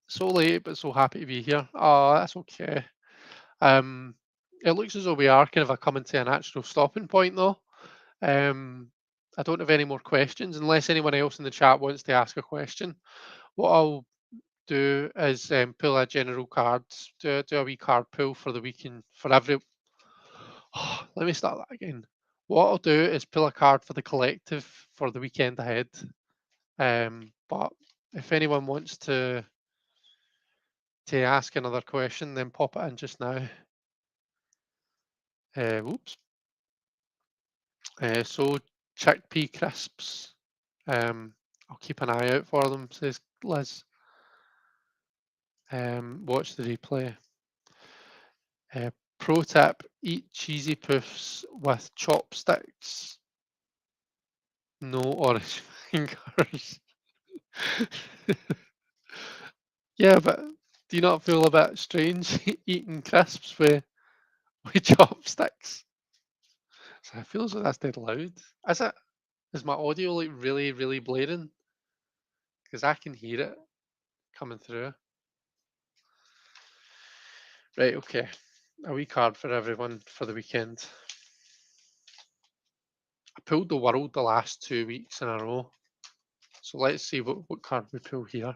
So late, but so happy to be here. Oh, that's okay. Um, it looks as though we are kind of coming to a natural stopping point, though. Um, I don't have any more questions unless anyone else in the chat wants to ask a question. What I'll do is pull a general card, do a wee card pull for the weekend for every. Let me start that again. What I'll do is pull a card for the collective for the weekend ahead. But if anyone wants to ask another question, then pop it in just now. Whoops. So chickpea crisps. I'll keep an eye out for them, says Liz. Watch the replay. Pro tip: eat cheesy puffs with chopsticks. No orange fingers. Yeah, but do you not feel a bit strange eating crisps with chopsticks? So I feel as though that's dead loud. Is it? Is my audio like really, really blaring? Because I can hear it coming through. Right, okay. A wee card for everyone for the weekend. I pulled the world the last 2 weeks in a row. So let's see what card we pull here.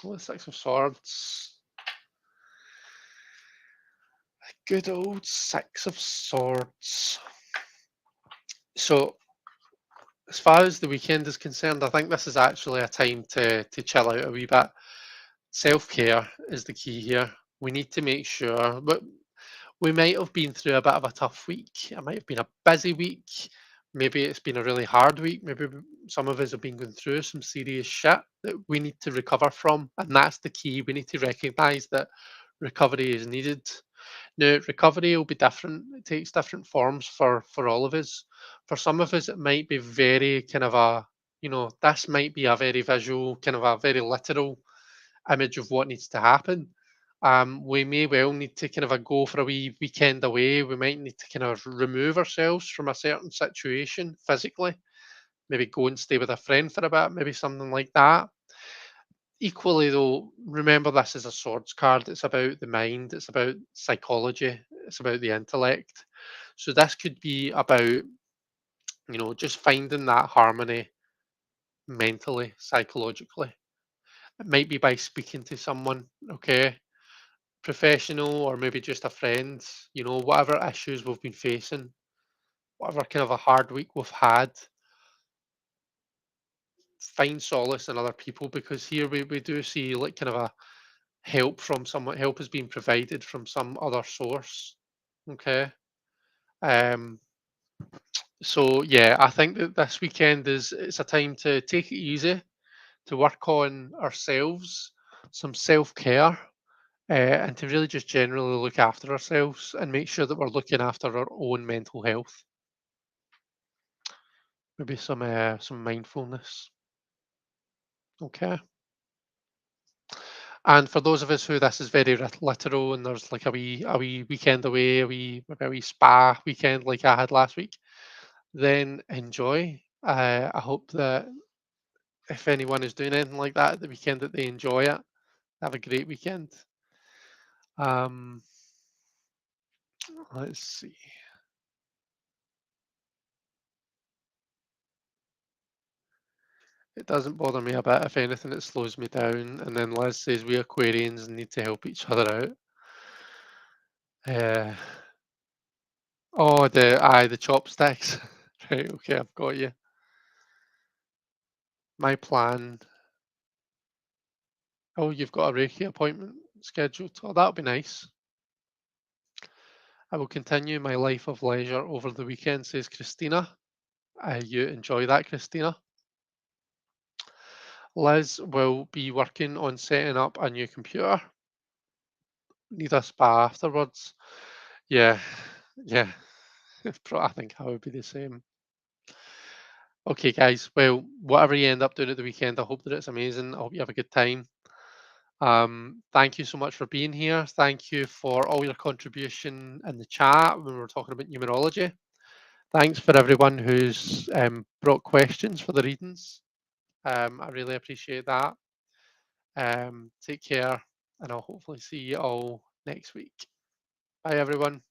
Oh, the Six of Swords. Good old Six of Swords. So, as far as the weekend is concerned, I think this is actually a time to chill out a wee bit. Self care is the key here. We need to make sure, but we might have been through a bit of a tough week. It might have been a busy week. Maybe it's been a really hard week. Maybe some of us have been going through some serious shit that we need to recover from. And that's the key. We need to recognize that recovery is needed. Now, recovery will be different. It takes different forms for all of us. For some of us, it might be very kind of this might be a very visual, kind of a very literal image of what needs to happen. We may well need to kind of go for a wee weekend away. We might need to kind of remove ourselves from a certain situation physically, maybe go and stay with a friend for a bit, maybe something like that. Equally, though, remember this is a swords card. It's about the mind, it's about psychology, it's about the intellect. So, this could be about, just finding that harmony mentally, psychologically. It might be by speaking to someone, okay? Professional or maybe just a friend, whatever issues we've been facing, whatever kind of a hard week we've had, find solace in other people because here we do see like kind of a help from someone, help is being provided from some other source. Okay. Um, so yeah, I think that this weekend it's a time to take it easy, to work on ourselves, some self-care, and to really just generally look after ourselves and make sure that we're looking after our own mental health. Maybe some mindfulness. Okay. And for those of us who this is very literal and there's like a wee weekend away, maybe a wee spa weekend like I had last week, then enjoy. I hope that if anyone is doing anything like that at the weekend, that they enjoy it. Have a great weekend. Um, let's see. It doesn't bother me a bit. If anything, it slows me down. And then Liz says we Aquarians need to help each other out. Uh, oh, the chopsticks. Right, okay, I've got you. My plan. Oh, you've got a Reiki appointment scheduled. Oh, that'll be nice. I will continue my life of leisure over the weekend, says Christina. You enjoy that, Christina. Liz will be working on setting up a new computer. Need a spa afterwards. Yeah, yeah. I think I would be the same. Okay, guys. Well, whatever you end up doing at the weekend, I hope that it's amazing. I hope you have a good time. Thank you so much for being here. Thank you for all your contribution in the chat when we were talking about numerology. Thanks for everyone who's brought questions for the readings. I really appreciate that. Take care, and I'll hopefully see you all next week. Bye, everyone.